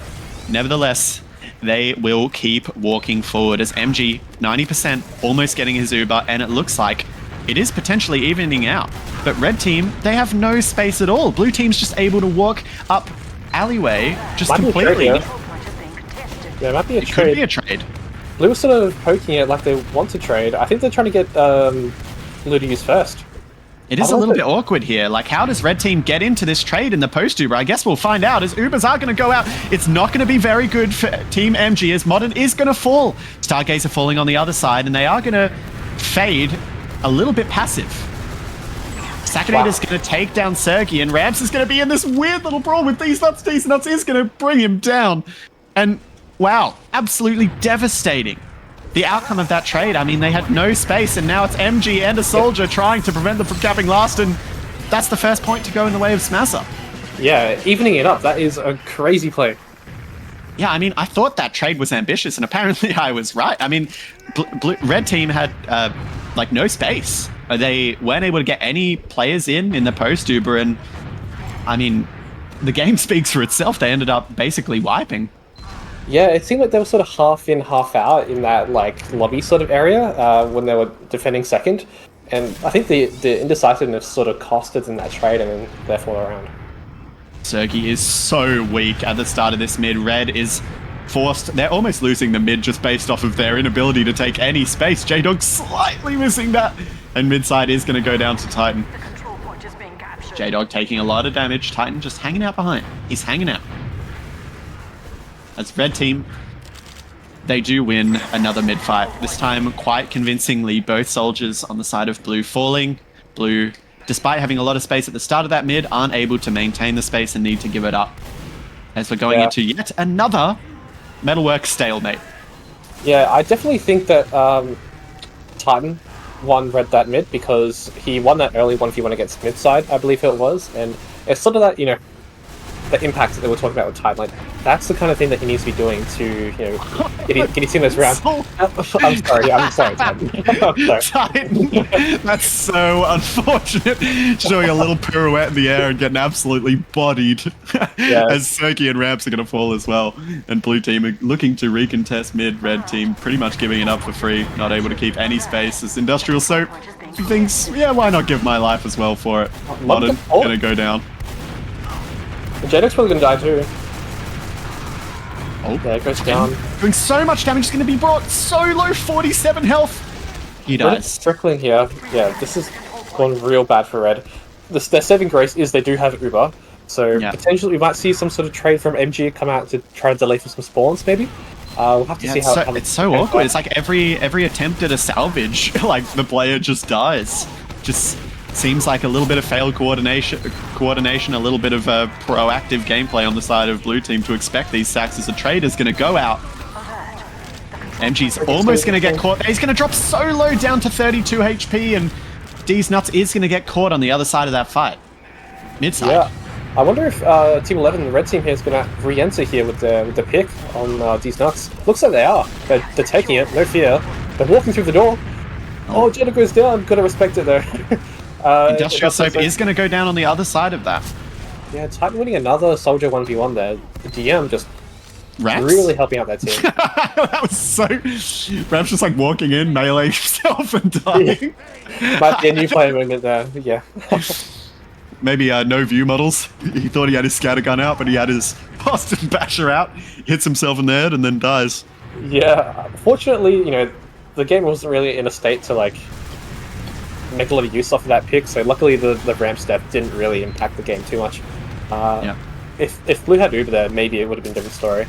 nevertheless, they will keep walking forward as MG, 90%, almost getting his Uber, and it looks like it is potentially evening out. But red team, they have no space at all. Blue team's just able to walk up alleyway just completely. Yeah, it might be a It trade. could be a trade. Blue are sort of poking it like they want to trade. I think they're trying to get Blue to use first. It is a little bit awkward here. Like, how does red team get into this trade in the post Uber? I guess we'll find out as Ubers are going to go out. It's not going to be very good for Team MG as Modern is going to fall. Stargazer falling on the other side, and they are going to fade a little bit passive. Sackinator's going to take down Sergi, and Ramps is going to be in this weird little brawl with These Nuts. These Nuts is going to bring him down. And wow, absolutely devastating. The outcome of that trade, I mean, they had no space, and now it's MG and a soldier trying to prevent them from capping last, and that's the first point to go in the way of Smazza. Yeah, evening it up. That is a crazy play. Yeah, I mean, I thought that trade was ambitious, and apparently I was right. I mean, red team had, like, no space. They weren't able to get any players in the post Uber, and, I mean, the game speaks for itself. They ended up basically wiping. Yeah, it seemed like they were sort of half in, half out in that like lobby sort of area when they were defending second, and I think the indecisiveness sort of costed in that trade, and then therefore around. Sergi is so weak at the start of this mid. Red is forced. They're almost losing the mid just based off of their inability to take any space. J-Dog slightly missing that, and mid side is going to go down to Titan. The control point is being captured. J-Dog taking a lot of damage. Titan just hanging out behind. He's hanging out. As red team, they do win another mid fight. This time quite convincingly, both soldiers on the side of blue falling. Blue, despite having a lot of space at the start of that mid, aren't able to maintain the space and need to give it up. As we're going into yet another Metalworks stalemate. Yeah, I definitely think that Titan won red that mid because he won that early 1v1 against mid side, I believe it was, and it's sort of that, you know, the impact that we were talking about with Titan, like that's the kind of thing that he needs to be doing to get his team those rounds. I'm sorry, Titan. I'm sorry. Titan, that's so unfortunate. Showing a little pirouette in the air and getting absolutely bodied as Serki and Ramps are going to fall as well. And blue team are looking to recontest mid. Red team pretty much giving it up for free, not able to keep any space as Industrial Soap thinks, yeah, why not give my life as well for it? Modern going to go down. Jedek's probably going to die too. Oh, yeah, it goes down. Doing so much damage, is going to be brought so low, 47 health. He dies. Trickling here. Yeah, this is gone real bad for Red. Their saving grace is they do have Uber, so potentially we might see some sort of trade from MG come out to try to delay for some spawns, maybe. We'll have to see how it's so awkward. It's like every attempt at a salvage, like the player just dies. Just seems like a little bit of failed coordination, a little bit of proactive gameplay on the side of blue team to expect these sacks as the trade is going to go out. MG's almost going to get caught. He's going to drop so low down to 32 HP, and D's Nuts is going to get caught on the other side of that fight. Mid-side. Yeah. I wonder if Team 11, the red team here, is going to re-enter here with the pick on D's Nuts. Looks like they are. They're taking it, no fear. They're walking through the door. Oh, Jenna goes down. Gotta respect it, though. Industrial Soap is going to go down on the other side of that. Yeah, Titan winning another Soldier 1v1 there. The DM just Raps? really helping out that team. That was so... Raps just like walking in, meleeing himself and dying. Might be a new player moment there, yeah. Maybe no view models. He thought he had his scattergun out, but he had his Boston Basher out, hits himself in the head, and then dies. Yeah, fortunately, the game wasn't really in a state to, like, make a lot of use off of that pick, so luckily the ramp step didn't really impact the game too much. If Blue had Uber there, maybe it would have been a different story.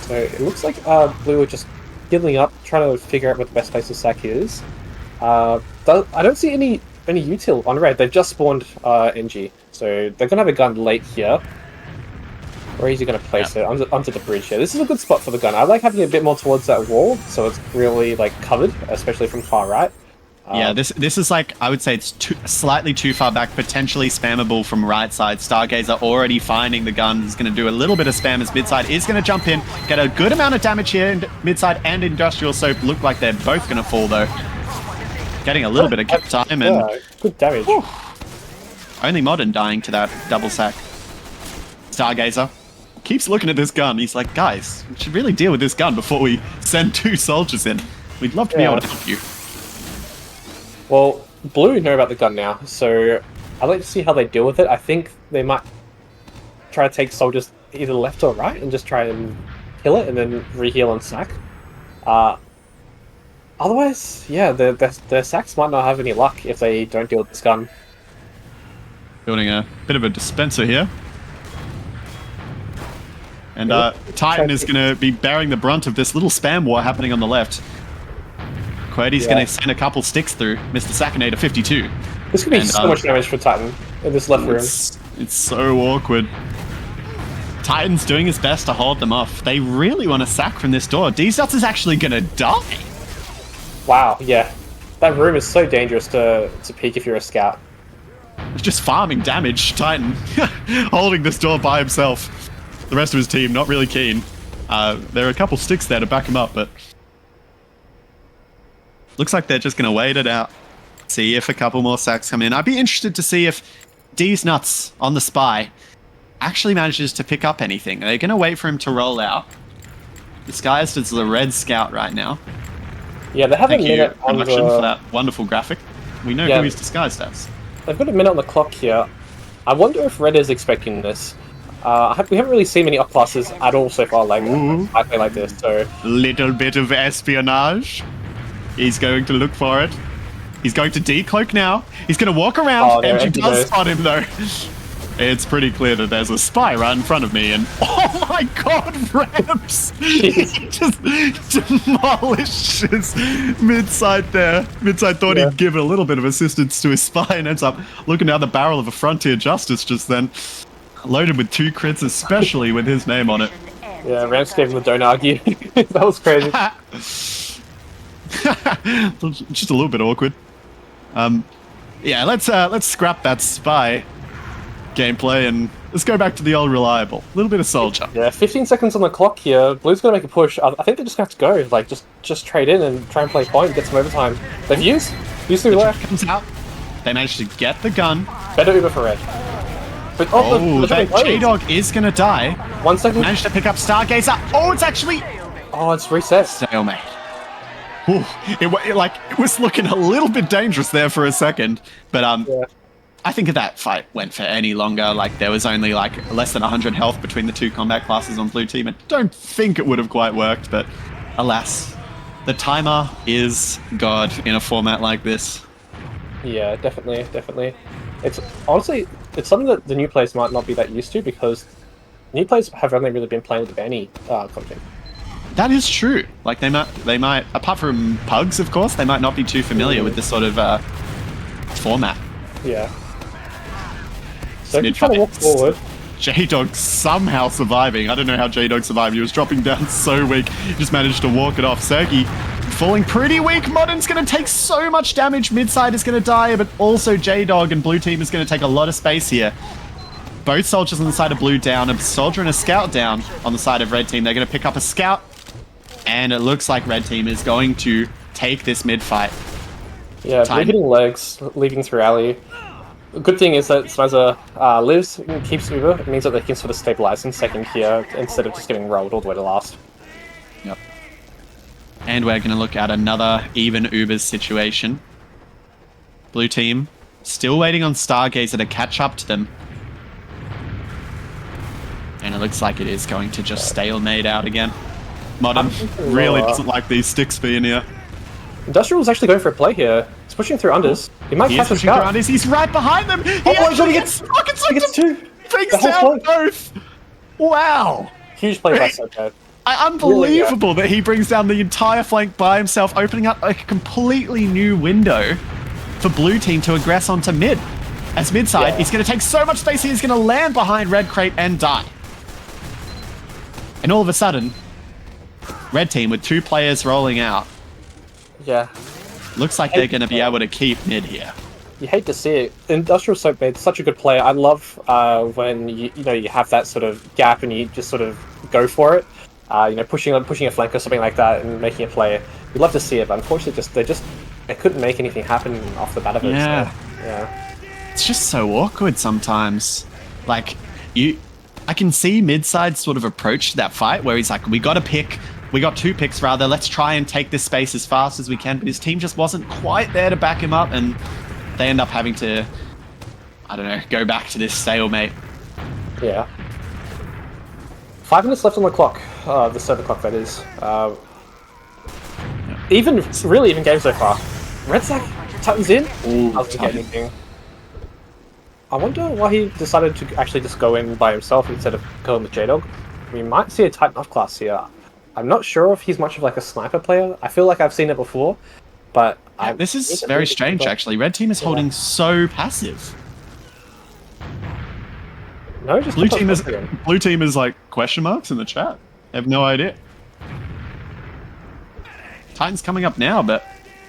So it looks like Blue are just healing up, trying to figure out what the best place to sack is. I don't see any util on red. They've just spawned NG, so they're gonna have a gun late here. Where is he gonna place it? Onto the bridge here. This is a good spot for the gun. I like having it a bit more towards that wall, so it's really like covered, especially from far right. Yeah, this is like, I would say it's slightly too far back, potentially spammable from right side. Stargazer already finding the gun. He's going to do a little bit of spam as midside is going to jump in, get a good amount of damage here, and midside and Industrial Soap look like they're both going to fall though. Getting a little bit of kill time and... good damage. Whew, only Modern dying to that double sack. Stargazer keeps looking at this gun. He's like, guys, we should really deal with this gun before we send 2 soldiers in. We'd love to be able to help you. Well, Blue know about the gun now, so I'd like to see how they deal with it. I think they might try to take soldiers either left or right and just try and kill it and then re-heal and sack. Otherwise, yeah, their sacks might not have any luck if they don't deal with this gun. Building a bit of a dispenser here. And Titan is going to be bearing the brunt of this little spam war happening on the left. Quody's going to send a couple sticks through. Mr. Sackinator 52. This could be so much damage for Titan in this left room. It's so awkward. Titan's doing his best to hold them off. They really want to sack from this door. D-Nuts is actually going to die. Wow, yeah. That room is so dangerous to peek if you're a scout. It's just farming damage. Titan holding this door by himself. The rest of his team not really keen. There are a couple sticks there to back him up, but... Looks like they're just going to wait it out. See if a couple more sacks come in. I'd be interested to see if D's Nuts on the spy actually manages to pick up anything. Are they going to wait for him to roll out? Disguised as the red scout right now. Yeah, they have a minute on the... for that wonderful graphic. We know who he's disguised as. They've got a minute on the clock here. I wonder if Red is expecting this. We haven't really seen many up classes at all so far like I play like this, so... Little bit of espionage. He's going to look for it. He's going to decloak now. He's going to walk around. MG does spot him, though. It's pretty clear that there's a spy right in front of me, and oh my god, Ramps! He just demolishes Midside there. Midside thought he'd give a little bit of assistance to his spy and ends up looking down the barrel of a Frontier Justice just then. Loaded with 2 crits, especially with his name on it. Yeah, Ramps gave him the don't argue. That was crazy. Just a little bit awkward. Yeah, let's scrap that spy. gameplay, and let's go back to the old reliable. A little bit of soldier. Yeah, 15 seconds on the clock here. Blue's gonna make a push. I think they're just gonna have to go. Like, just trade in and try and play point, get some overtime. They've used to the left. Comes out. They managed to get the gun. Better Uber for red. But that J-Dog is gonna die. 1 second. Managed to pick up Stargazer. Oh, it's actually Oh, it's reset. stalemate. Ooh, it was looking a little bit dangerous there for a second, but Yeah. I think if that fight went for any longer, like there was only like less than 100 health between the two combat classes on blue team, I don't think it would have quite worked, but alas, the timer is God in a format like this. Yeah, definitely. It's honestly, it's something that the new players might not be that used to because new players have only really been playing with any content. That is true. Like they might, apart from pugs, of course, they might not be too familiar with this sort of format. Yeah. So he's trying to walk forward. J-Dog somehow surviving. I don't know how J-Dog survived. He was dropping down so weak. He just managed to walk it off. Sergi falling pretty weak. Modern's going to take so much damage. Midside is going to die, but also J-Dog and blue team is going to take a lot of space here. Both soldiers on the side of blue down. A soldier and a scout down on the side of red team. They're going to pick up a scout. And it looks like red team is going to take this mid fight. Yeah, they're hitting legs, leaving through alley. The good thing is that Smazza lives and keeps Uber. It means that they can sort of stabilize in second here instead of just getting rolled all the way to last. Yep. And we're going to look at another even Ubers situation. Blue team still waiting on Stargazer to catch up to them. And it looks like it is going to just stalemate out again. Modern really doesn't like these sticks being here. Industrial's actually going for a play here. He's pushing through unders. He might catch a pushing through scout. unders. He's right behind them. He Oh, actually he gets stuck. He gets two. Brings The whole down both. Wow. Huge play by Soka. Unbelievable that he brings down the entire flank by himself, opening up a completely new window for blue team to aggress onto mid. As mid side, he's going to take so much space, he's going to land behind red crate and die. And all of a sudden, red team with two players rolling out. Yeah. Looks like they're going to be able to keep mid here. You hate to see it. Industrial Soap made such a good play. I love when you have that sort of gap and you just sort of go for it. Pushing a flank or something like that and making a play. We'd love to see it, but unfortunately, they couldn't make anything happen off the bat of it. Yeah. So, yeah. It's just so awkward sometimes. Like I can see Midside sort of approach that fight where he's like, we got two picks rather, let's try and take this space as fast as we can, but his team just wasn't quite there to back him up, and they end up having to, I don't know, go back to this stalemate. Yeah. 5 minutes left on the clock, the server clock that is. Really even game so far. Red Sack Titans in? Doesn't get anything. I wonder why he decided to actually just go in by himself instead of going with J-Dog. We might see a Titan off class here. I'm not sure if he's much of like a sniper player. I feel like I've seen it before, but this is very strange actually. Red team is holding so passive. No, just blue team is like question marks in the chat. I have no idea. Titan's coming up now, but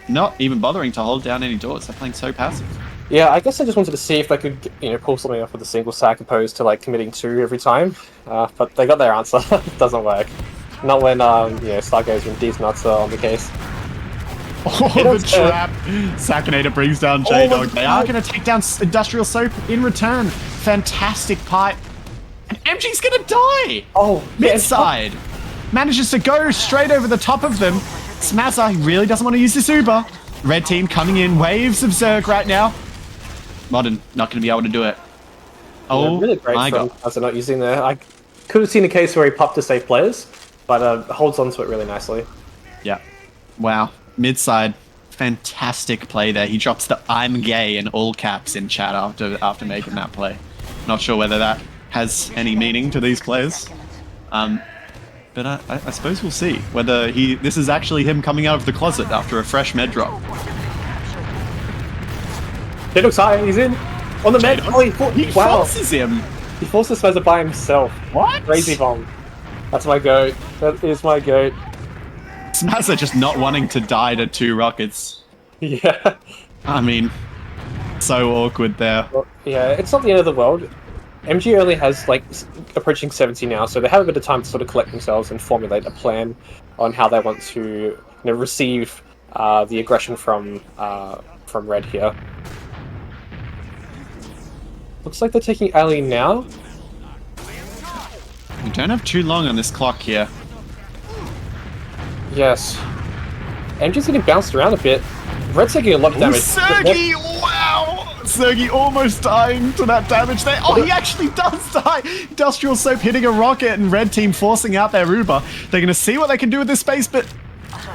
not even bothering to hold down any doors. They're playing so passive. Yeah, I guess I just wanted to see if they could, pull something off with a single sack opposed to like committing two every time. But they got their answer. It doesn't work. Not when Stargazer and D's nuts are on the case. Oh, the trap! Sakinator brings down J-Dog. They are going to take down Industrial Soap in return. Fantastic pipe. And MG's going to die! Oh, Midside. Manages to go straight over the top of them. Smazza really doesn't want to use this Uber. Red team coming in. Waves of Zerg right now. Modern, not going to be able to do it. Oh, really great my God. As they're not using there. I could have seen a case where he popped to save players, but holds on to it really nicely. Yeah. Wow. Midside, fantastic play there. He drops the "I'm gay" in all caps in chat after making that play. Not sure whether that has any meaning to these players. But I suppose we'll see whether this is actually him coming out of the closet after a fresh med drop. He looks high, he's in. On the med. Oh, he forces him. He forces Smazza by himself. What? Crazy bomb. That's my goat. That is my goat. Smazza just not wanting to die to two rockets. Yeah. I mean, so awkward there. Well, yeah, it's not the end of the world. MG only has like approaching 70 now, so they have a bit of time to sort of collect themselves and formulate a plan on how they want to receive the aggression from Red here. Looks like they're taking Ali now. We don't have too long on this clock here. Yes. MG's getting bounced around a bit. Red's taking a lot of damage. Sergi! Wow! Sergi almost dying to that damage there. Oh, he actually does die! Industrial Soap hitting a rocket and Red Team forcing out their Uber. They're going to see what they can do with this space, but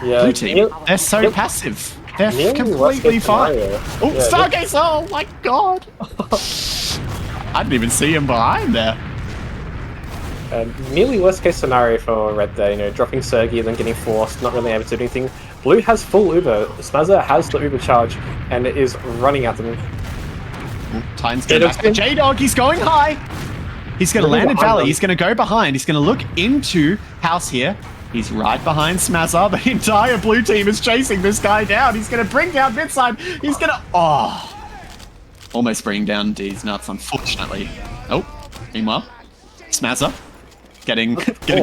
Yeah, Blue Team, they're so passive. They're completely fine. Oh, Yeah, Stargaze! Oh my god! I didn't even see him behind there. Nearly worst case scenario for Red there, dropping Sergi and then getting forced, not really able to do anything. Blue has full Uber. Smazza has the Uber charge and is running at them. Titan's going back. J-Dog, he's going high. He's going to land in Valley. He's going to go behind. He's going to look into House here. He's right behind Smazza. The entire Blue Team is chasing this guy down. He's going to bring down Midside. He's going to... Oh. Almost bring down D's nuts, unfortunately. Oh, meanwhile, Smazza getting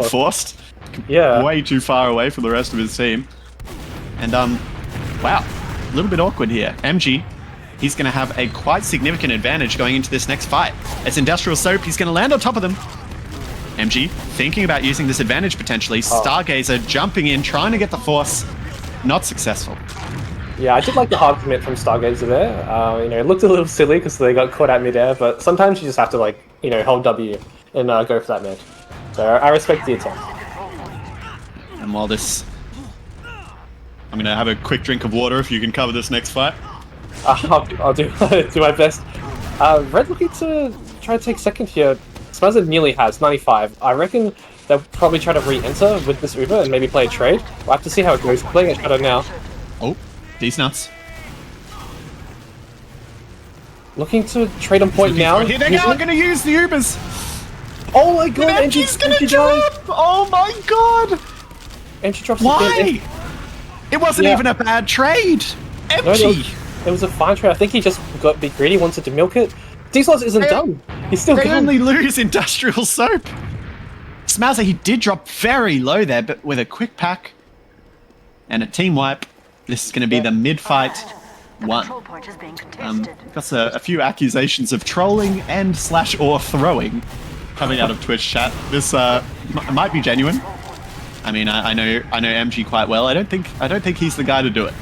forced. Yeah. Way too far away from the rest of his team. And, wow, a little bit awkward here. MG, he's going to have a quite significant advantage going into this next fight. It's Industrial Soap, he's going to land on top of them. MG, thinking about using this advantage potentially. Stargazer jumping in, trying to get the force. Not successful. Yeah, I did like the hard commit from Stargazer there. It looked a little silly because they got caught out midair, but sometimes you just have to, hold W and go for that mid. So I respect the attempt. And while this... I'm going to have a quick drink of water if you can cover this next fight. I'll do my best. Red looking to try to take second here. Smazza nearly has 95. I reckon they'll probably try to re-enter with this Uber and maybe play a trade. We'll have to see how it goes. Playing a Shadow now. Oh, these nuts. Looking to trade on point now. Here they are going to use the Ubers. Oh my god, MG's going to drop. Oh my god. MG drops Why? It wasn't even a bad trade. MG. It was a fine trade. I think he just got a bit greedy, wanted to milk it. D-Slots isn't done. He's still They gone. only lose Industrial Soap. Smazza, he did drop very low there, but with a quick pack and a team wipe, this is going to be the mid-fight one. Got a few accusations of trolling and /or throwing coming out of Twitch chat. This might be genuine. I mean, I know MG quite well. I don't think he's the guy to do it.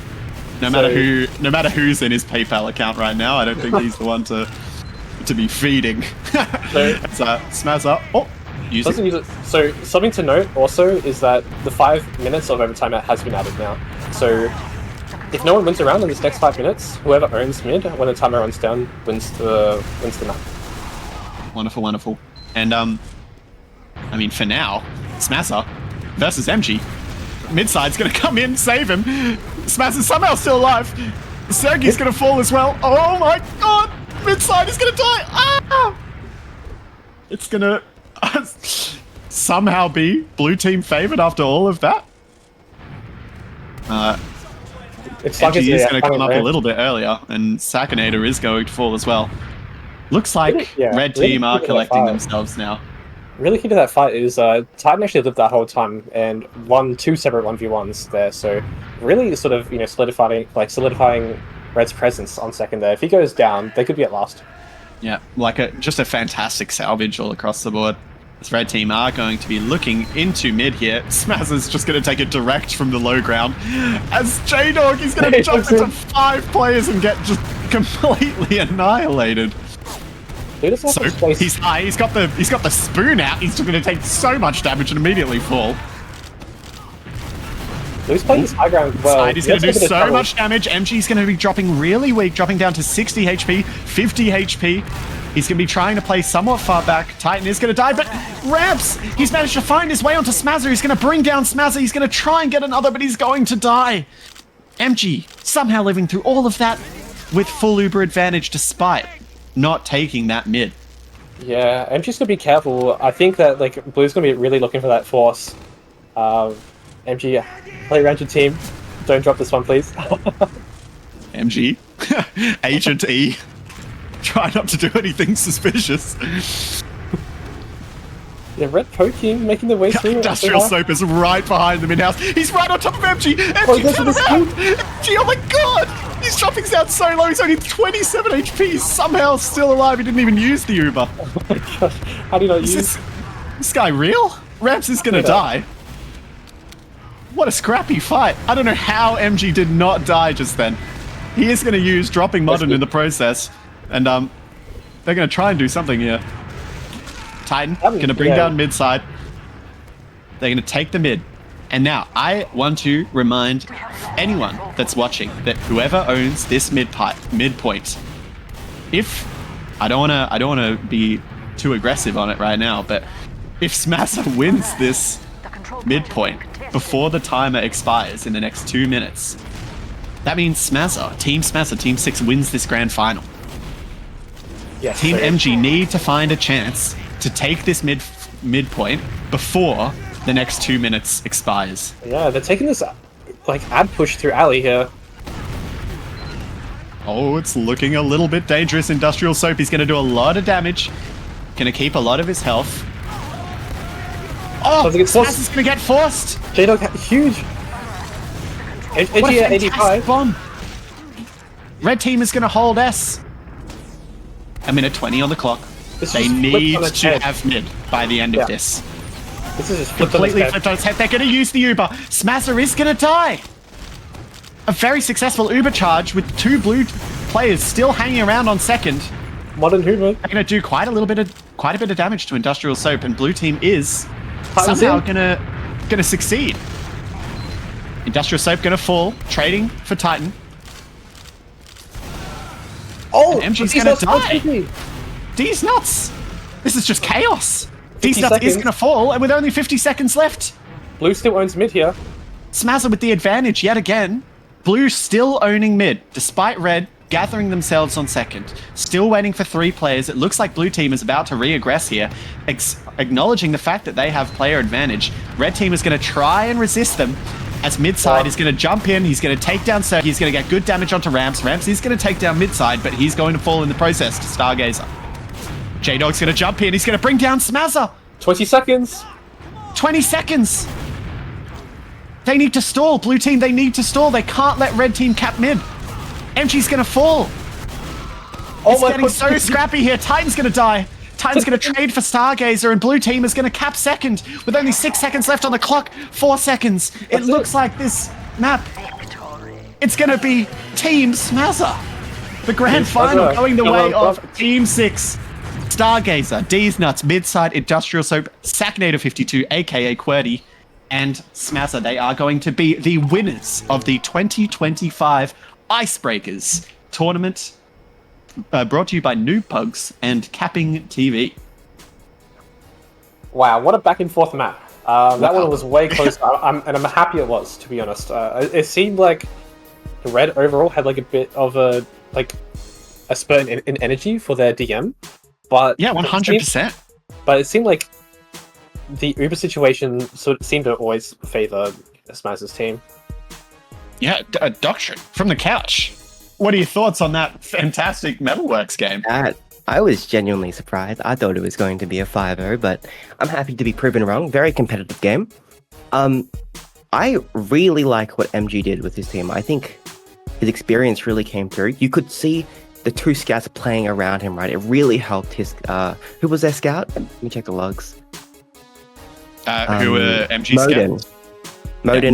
No matter who's in his PayPal account right now, I don't think he's the one to be feeding. It's Smazza. Oh, Doesn't use it. So something to note also is that the 5 minutes of overtime has been added now. So if no one wins around in this next 5 minutes, whoever owns mid when the timer runs down wins the map. Wonderful, wonderful. And I mean, for now, Smazza versus MG. Midside's gonna come in, save him. Smazza's somehow still alive. Sergi's gonna fall as well. Oh my god! Midside is gonna die! Ah! It's gonna somehow be Blue Team favored after all of that. It's like MG is gonna come up a little bit earlier, and Sakinator is going to fall as well. Looks like Red Team are collecting themselves now. Really key to that fight is Titan actually lived that whole time and won 2 separate 1v1s there, so really sort of solidifying Red's presence on second there. If he goes down, they could be at last. Yeah, just a fantastic salvage all across the board. This Red Team are going to be looking into mid here. Smazza's just going to take it direct from the low ground. As J-Dog is going to jump into 5 players and get just completely annihilated. So he's high. He's got the spoon out. He's going to take so much damage and immediately fall. He's playing this high ground well. He's going to do so much damage. MG's going to be dropping really weak, dropping down to 60 HP, 50 HP. He's going to be trying to play somewhat far back. Titan is going to die, but Ramps! He's managed to find his way onto Smazza. He's going to bring down Smazza. He's going to try and get another, but he's going to die. MG somehow living through all of that with full Uber advantage despite not taking that mid. Yeah, MG's gonna be careful. I think that Blue's gonna be really looking for that force. MG, play around your team. Don't drop this one, please. MG, Agent E, try not to do anything suspicious. Yeah, red poking, making their way through. Industrial Soap is right behind them in-house. He's right on top of MG. MG, turn around. MG, oh my god! He's dropping down so low. He's only 27 HP. He's somehow still alive. He didn't even use the Uber. Oh my gosh. How do you not use... This guy real? Ramps is gonna die. What a scrappy fight. I don't know how MG did not die just then. He is gonna use dropping Modern in the process. And they're gonna try and do something here. Titan gonna bring down mid side. They're gonna take the mid. And now I want to remind anyone that's watching that whoever owns this mid point, if I don't wanna be too aggressive on it right now, but if Smasher wins this midpoint before the timer expires in the next 2 minutes, that means Team 6 wins this grand final. Yes, Team MG need to find a chance to take this midpoint before the next 2 minutes expires. Yeah, they're taking this like ad push through alley here. Oh, it's looking a little bit dangerous. Industrial Soap, he's going to do a lot of damage. Going to keep a lot of his health. Oh, Smash is going to get forced. J-Dog, huge. What a at 85. bomb. Red team is going to hold S. A minute 20 on the clock. They need to have mid by the end of this. This is just completely flipped on its head. They're going to use the Uber. Smasher is going to die. A very successful Uber charge with 2 blue players still hanging around on second. Modern Uber. They're going to do quite a bit of damage to Industrial Soap, and blue team is somehow going to succeed. Industrial Soap going to fall, trading for Titan. Oh, and MG's going to die. D's nuts! This is just chaos! D's nuts is going to fall, and with only 50 seconds left. Blue still owns mid here. Smasher with the advantage yet again. Blue still owning mid, despite red gathering themselves on second. Still waiting for 3 players. It looks like blue team is about to re-aggress here, acknowledging the fact that they have player advantage. Red team is going to try and resist them, as mid side is going to jump in. He's going to take down Sir. He's going to get good damage onto Ramps. Ramps is going to take down mid side, but he's going to fall in the process to Stargazer. J-Dog's going to jump in. He's going to bring down Smasher. 20 seconds. 20 seconds. They need to stall. Blue team, they need to stall. They can't let red team cap mid. MG's going to fall. It's getting so scrappy here. Titan's going to die. Titan's going to trade for Stargazer, and blue team is going to cap second with only 6 seconds left on the clock. 4 seconds. It looks like this map, it's going to be Team Smasher. The grand final going the way of Team 6. Stargazer, D's Nuts, Midside, Industrial Soap, Sacknator 52, aka QWERTY, and Smasher. They are going to be the winners of the 2025 Icebreakers tournament, brought to you by Noob Pugs and CappingTV. Wow, what a back and forth map. That one was way closer, and I'm happy it was, to be honest. It seemed like the red overall had like a bit of a spurt in energy for their DM. But yeah, 100%. But it seemed like the Uber situation sort of seemed to always favor Smaz's team. Yeah, Doctrine from the couch. What are your thoughts on that fantastic Metalworks game? I was genuinely surprised. I thought it was going to be a 5-0, but I'm happy to be proven wrong. Very competitive game. I really like what MG did with his team. I think his experience really came through. You could see the 2 scouts playing around him, right? It really helped his... who was their scout? Let me check the logs. Who were MG scouts? Modern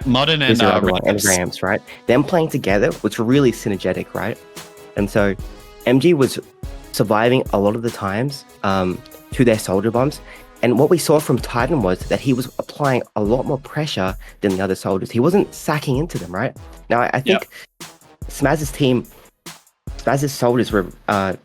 Modern and Rams, right? Them playing together was really synergetic, right? And so MG was surviving a lot of the times to their soldier bombs. And what we saw from Titan was that he was applying a lot more pressure than the other soldiers. He wasn't sacking into them, right? Now, I think Smaz's team, Smaz's soldiers were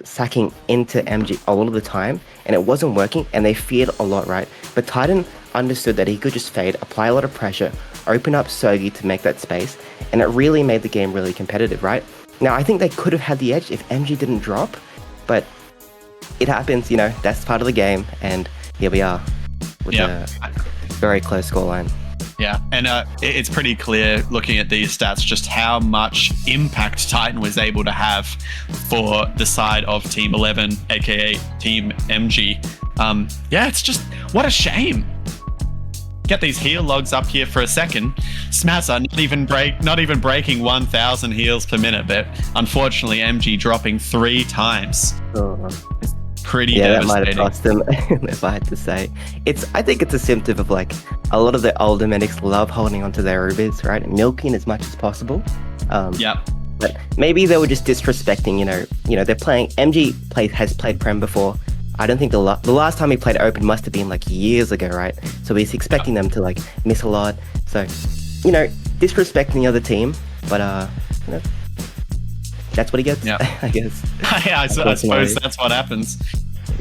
sacking into MG a lot of the time, and it wasn't working, and they feared a lot, right? But Titan understood that he could just fade, apply a lot of pressure, open up Sergi to make that space, and it really made the game really competitive, right? Now, I think they could have had the edge if MG didn't drop, but it happens, you know, that's part of the game, and here we are with a very close scoreline. Yeah, and it's pretty clear looking at these stats just how much impact Titan was able to have for the side of Team 11, aka Team MG. Yeah, it's just what a shame. Get these heal logs up here for a second. Smazza not even breaking 1,000 heals per minute, but unfortunately MG dropping 3 times. Pretty devastating. That might have cost them, if I had to say. I think it's a symptom of like a lot of the older medics love holding onto their Ubers, right? Milking as much as possible. But maybe they were just disrespecting, they're playing. has played Prem before. I don't think the last time he played Open must have been like years ago, right? So he's expecting them to like miss a lot. So, disrespecting the other team, but that's what he gets, I guess. Yeah, I suppose that's what happens.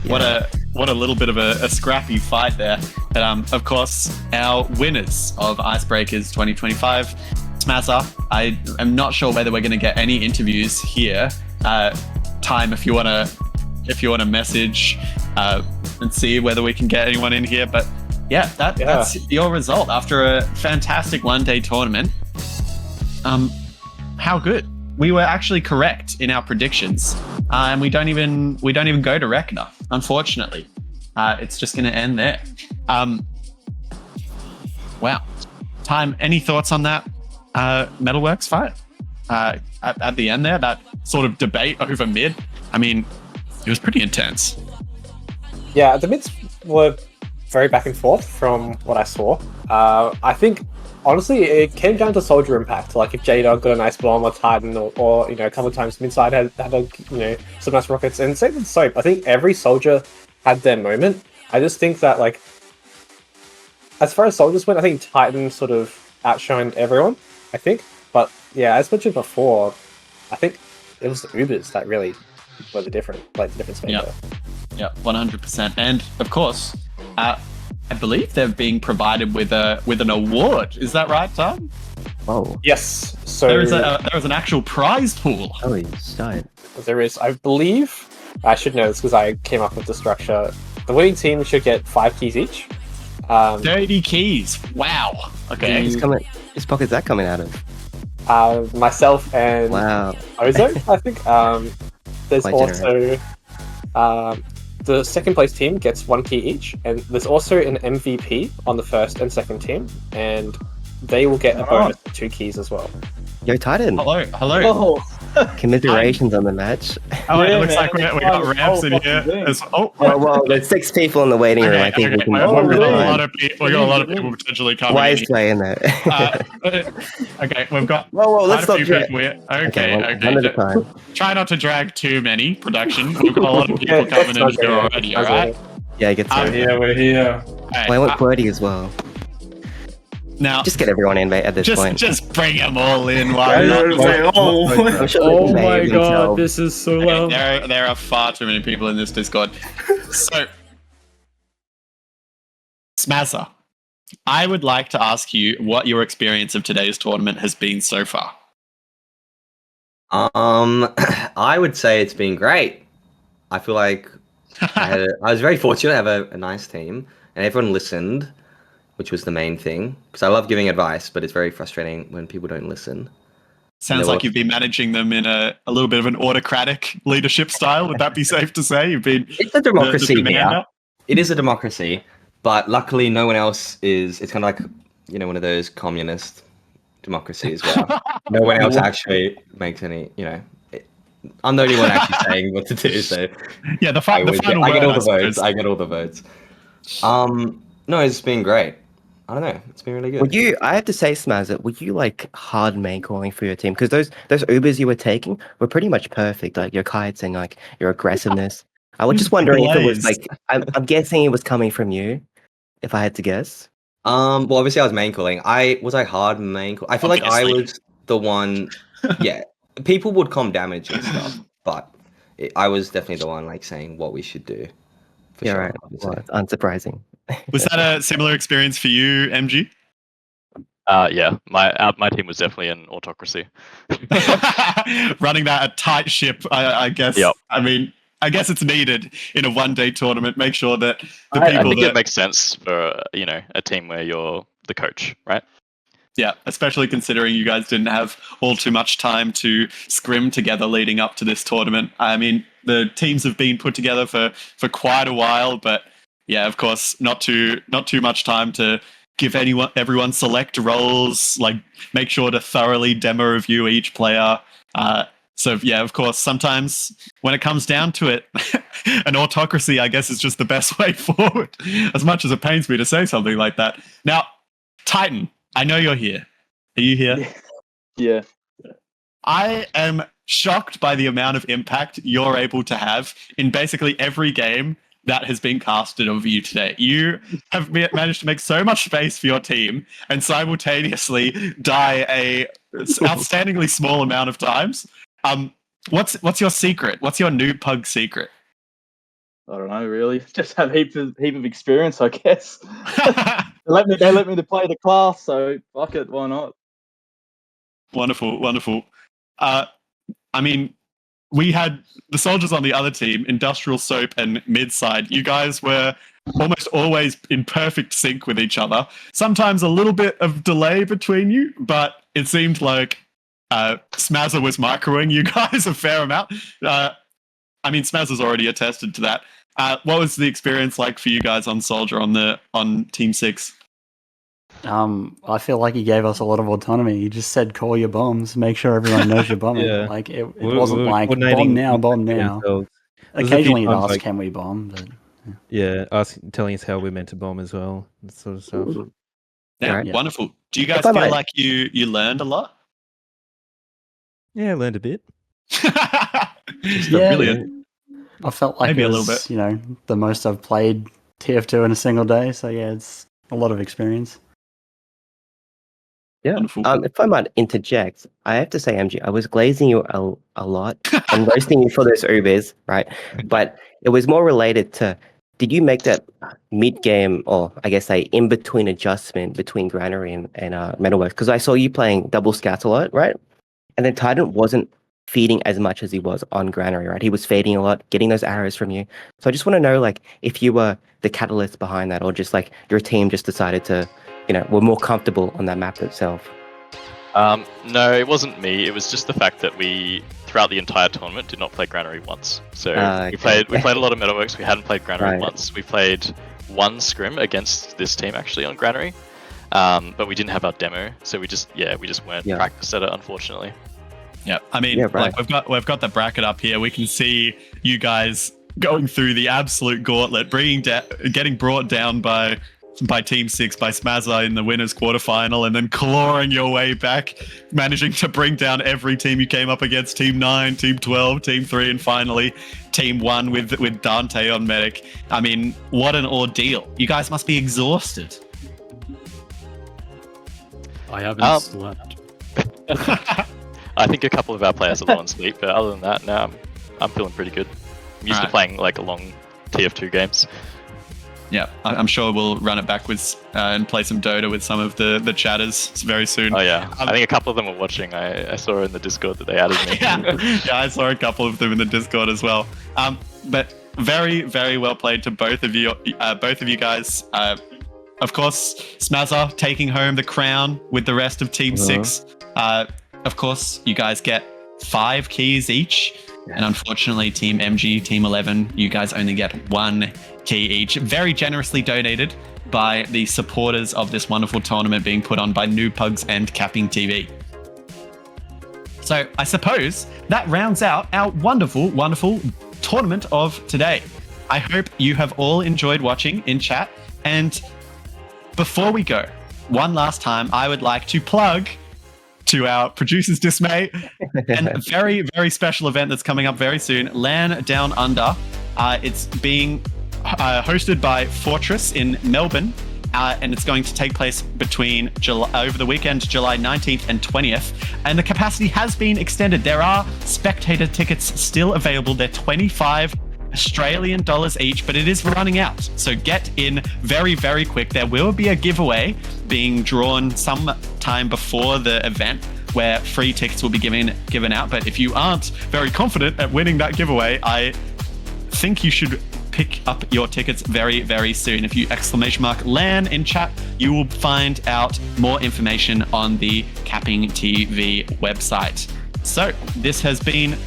Yeah. What a little bit of a scrappy fight there. But of course, our winners of Icebreakers 2025, Smazza. I am not sure whether we're going to get any interviews here. Time if you want to message and see whether we can get anyone in here. But that's your result after a fantastic one-day tournament. How good. We were actually correct in our predictions, and we don't even go to Reckoner, unfortunately. It's just going to end there. Wow. Time, any thoughts on that Metalworks fight? At the end there, that sort of debate over mid, I mean, it was pretty intense. Yeah, the mids were very back and forth from what I saw. I think, honestly, it came down to soldier impact. Like if Jada got a nice bomb or Titan or a couple of times midside had some nice rockets. And same with Soap. I think every soldier had their moment. I just think that, like, as far as soldiers went, I think Titan sort of outshined everyone, I think. But yeah, as mentioned before, I think it was the Ubers that really were the difference maker. Yeah, 100%. And of course, I believe they're being provided with an award. Is that right, Tom? Oh. Yes. So there is an actual prize pool. Oh, insane. There is, I believe. I should know this because I came up with the structure. The winning team should get 5 keys each. 30 keys. Wow. Okay. Whose pocket's that coming out of? Myself and Ozo, I think. There's Quite also the second place team gets 1 key each, and there's also an MVP on the first and second team, and they will get a bonus of 2 keys as well. Yo, Titan. Hello. Oh, Commiserations on the match. Oh, it looks like we got Ramps in here. Well, there's 6 people in the waiting room. I think we can. We got a lot of people potentially coming. Why is Jay in there? Okay, we've got. Well, let's not drag. Okay. One at a time. Try not to drag too many. Production. We've got a lot of people coming in here already. All right. Yeah, get to We're here. Right, I want QWERTY as well. Now, just get everyone in at this point. Just bring them all in. Why oh my god, this is so loud. There are far too many people in this Discord. So, Smazza, I would like to ask you what your experience of today's tournament has been so far. I would say it's been great. I feel like I was very fortunate to have a nice team, and everyone listened, which was the main thing. Because I love giving advice, but it's very frustrating when people don't listen. Sounds like you've been managing them in a little bit of an autocratic leadership style. Would that be safe to say? You've been. It's a democracy here. It is a democracy, but luckily no one else is. It's kind of like one of those communist democracies where no one else actually makes any. I'm the only one actually saying what to do. So yeah, I get all the votes. I get all the votes. No, it's been great. I don't know. It's been really good. I have to say, Smazza, were you like hard main calling for your team? Because those Ubers you were taking were pretty much perfect. Like your kites and like your aggressiveness. I was just wondering if it was like, I'm guessing it was coming from you, if I had to guess. Well, obviously I was main calling. I hard main call. I feel like I was the one. Yeah, people would calm damage and stuff, but I was definitely the one like saying what we should do. Yeah, right. Well, it's unsurprising. Was that a similar experience for you, MG? Yeah, my team was definitely an autocracy. Running that a tight ship, I guess. Yep. I mean, I guess it's needed in a one-day tournament. Make sure that I think it makes sense for a team where you're the coach, right? Yeah, especially considering you guys didn't have all too much time to scrim together leading up to this tournament. I mean, the teams have been put together for quite a while, but yeah, of course, not too much time to give everyone select roles, like make sure to thoroughly demo review each player. So yeah, of course, sometimes when it comes down to it, an autocracy, I guess, is just the best way forward, as much as it pains me to say something like that. Now, Titan, I know you're here. Are you here? Yeah. I am shocked by the amount of impact you're able to have in basically every game that has been casted of you today. You have managed to make so much space for your team and simultaneously die a outstandingly small amount of times. What's your secret? What's your noob pug secret? I don't know, really. Just have heap of experience, I guess. They let me to play the class, so fuck it, why not? Wonderful, wonderful. I mean, we had the soldiers on the other team, Industrial Soap and Midside. You guys were almost always in perfect sync with each other. Sometimes a little bit of delay between you, but it seemed like Smazza was microing you guys a fair amount. I mean, Smazza's already attested to that. What was the experience like for you guys on Soldier on Team 6? I feel like he gave us a lot of autonomy. He just said, call your bombs, make sure everyone knows you're bombing. Yeah. Like, it wasn't like, coordinating bomb now. ourselves. Occasionally he'd ask, like, can we bomb? But, yeah, telling us how we're meant to bomb as well, that sort of stuff. Yeah, Right. wonderful. Do you guys feel like you learned a lot? Yeah, I learned a bit. Brilliant. I felt like Maybe it a was, little bit. The most I've played TF2 in a single day. So yeah, it's a lot of experience. Yeah. Wonderful. If I might interject, I have to say, MG, I was glazing you a lot and roasting you for those Ubers, right? But it was more related to, did you make that mid-game, or I guess in between adjustment between Granary and Metalworks? Because I saw you playing double scouts a lot, right? And then Titan wasn't feeding as much as he was on Granary, right? He was fading a lot, getting those arrows from you. So I just want to know, like, if you were the catalyst behind that, or just like your team just decided to, were more comfortable on that map itself. No, it wasn't me. It was just the fact that we, throughout the entire tournament, did not play Granary once. So we played a lot of Metalworks. We hadn't played Granary once. We played one scrim against this team actually on Granary, but we didn't have our demo, so we just weren't practiced at it, unfortunately. Yeah, I mean, like we've got the bracket up here. We can see you guys going through the absolute gauntlet, getting brought down by Team 6, by Smazza in the winners quarterfinal, and then clawing your way back, managing to bring down every team you came up against: Team 9, Team 12, Team 3, and finally Team 1 with Dante on Medic. I mean, what an ordeal. You guys must be exhausted. I haven't slept. I think a couple of our players are low on sleep, but other than that, no, I'm feeling pretty good. I'm used to playing like long TF2 games. Yeah, I'm sure we'll run it backwards and play some Dota with some of the chatters very soon. Oh yeah, I think a couple of them were watching. I saw in the Discord that they added me. yeah, I saw a couple of them in the Discord as well. But very, very well played to both of you guys. Of course, Smazza taking home the crown with the rest of Team 6. Of course, you guys get 5 keys each. And unfortunately, Team MG, Team 11, you guys only get 1 key each. Very generously donated by the supporters of this wonderful tournament being put on by Noob Pugs and CappingTV. So I suppose that rounds out our wonderful, wonderful tournament of today. I hope you have all enjoyed watching in chat. And before we go, one last time, I would like to plug to our Producer's Dismay and a very, very special event that's coming up very soon, LAN Down Under. It's being hosted by Fortress in Melbourne, and it's going to take place between over the weekend, July 19th and 20th. And the capacity has been extended. There are spectator tickets still available. They're 25 Australian dollars each, but it is running out. So get in very, very quick. There will be a giveaway being drawn some time before the event where free tickets will be given out. But if you aren't very confident at winning that giveaway, I think you should pick up your tickets very, very soon. If you !LAN in chat, you will find out more information on the CappingTV website. So this has been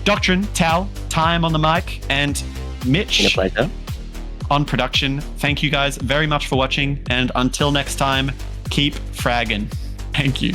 Doctrine, Tal, Time on the mic, and Mitch on production. Thank you guys very much for watching, and until next time, keep fragging. Thank you.